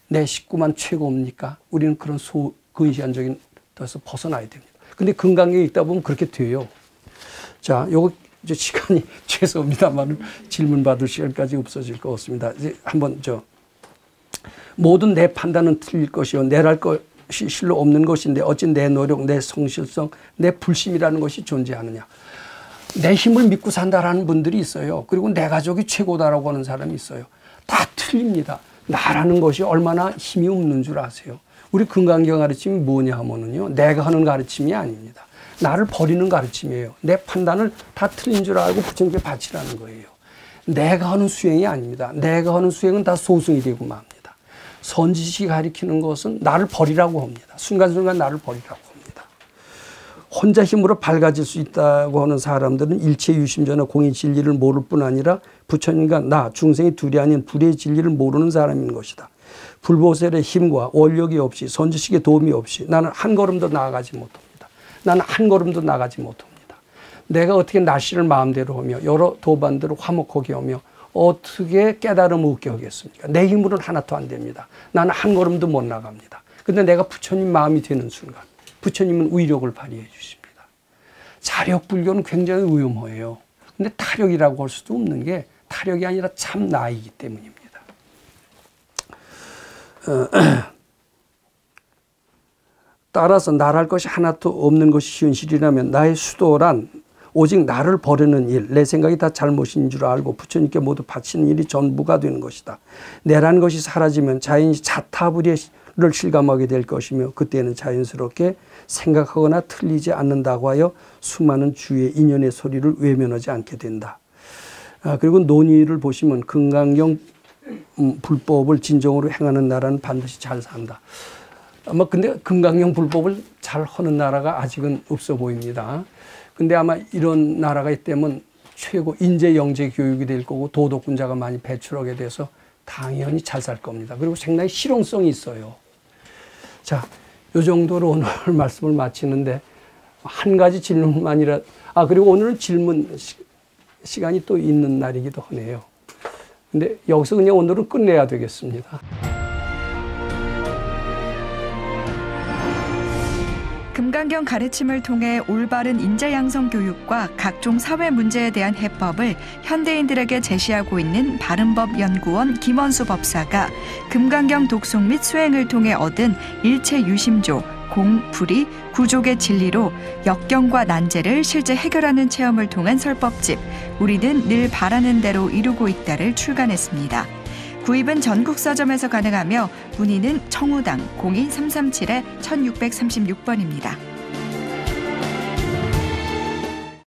내 식구만 최고입니까? 우리는 그런 근시안적인 데서 벗어나야 됩니다. 근데 금강경에 있다 보면 그렇게 돼요. 자, 요거 이제 시간이 죄송합니다만 질문 받을 시간까지 없어질 것 같습니다. 이제 한번 모든 내 판단은 틀릴 것이요. 내랄 것이 실로 없는 것인데 어찌 내 노력, 내 성실성, 내 불심이라는 것이 존재하느냐. 내 힘을 믿고 산다라는 분들이 있어요. 그리고 내 가족이 최고다라고 하는 사람이 있어요. 다 틀립니다. 나라는 것이 얼마나 힘이 없는 줄 아세요? 우리 금강경 가르침이 뭐냐 하면은요. 내가 하는 가르침이 아닙니다. 나를 버리는 가르침이에요. 내 판단을 다 틀린 줄 알고 부처님께 바치라는 거예요. 내가 하는 수행이 아닙니다. 내가 하는 수행은 다 소승이 되고 맙니다. 선지식이 가리키는 것은 나를 버리라고 합니다. 순간순간 나를 버리라고 합니다. 혼자 힘으로 밝아질 수 있다고 하는 사람들은 일체 유심전화 공의 진리를 모를 뿐 아니라 부처님과 나 중생이 둘이 아닌 불의 진리를 모르는 사람인 것이다. 불보살의 힘과 원력이 없이 선지식의 도움이 없이 나는 한 걸음도 나아가지 못합니다. 나는 한 걸음도 나가지 못합니다. 내가 어떻게 날씨를 마음대로 하며 여러 도반들을 화목하게 하며 어떻게 깨달음을 얻게 하겠습니까? 내 힘으로는 하나도 안 됩니다. 나는 한 걸음도 못 나갑니다. 근데 내가 부처님 마음이 되는 순간 부처님은 위력을 발휘해 주십니다. 자력불교는 굉장히 위험해요. 근데 타력이라고 할 수도 없는 게 타력이 아니라 참 나이기 때문입니다. 따라서 나랄 것이 하나도 없는 것이 현실이라면 나의 수도란 오직 나를 버리는 일, 내 생각이 다 잘못인 줄 알고 부처님께 모두 바치는 일이 전부가 되는 것이다. 내라는 것이 사라지면 자연이 자타불의 실감하게 될 것이며 그때는 자연스럽게 생각하거나 틀리지 않는다고 하여 수많은 주의 인연의 소리를 외면하지 않게 된다. 그리고 논의를 보시면 금강경 불법을 진정으로 행하는 나라는 반드시 잘 산다. 아마 근데 금강경 불법을 잘 하는 나라가 아직은 없어 보입니다. 근데 아마 이런 나라가 있다면 최고 인재 영재 교육이 될 거고 도덕군자가 많이 배출하게 돼서 당연히 잘 살 겁니다. 그리고 상당히 실용성이 있어요. 자, 이 정도로 오늘 말씀을 마치는데 한 가지 질문만이라 그리고 오늘은 질문 시간이 또 있는 날이기도 하네요. 근데 여기서 그냥 오늘은 끝내야 되겠습니다. 금강경 가르침을 통해 올바른 인재 양성 교육과 각종 사회 문제에 대한 해법을 현대인들에게 제시하고 있는 바른법연구원 김원수 법사가 금강경 독송 및 수행을 통해 얻은 일체 유심조, 공, 불이, 구족의 진리로 역경과 난제를 실제 해결하는 체험을 통한 설법집 우리는 늘 바라는 대로 이루고 있다를 출간했습니다. 구입은 전국 서점에서 가능하며 문의는 청우당 02337-1636번입니다.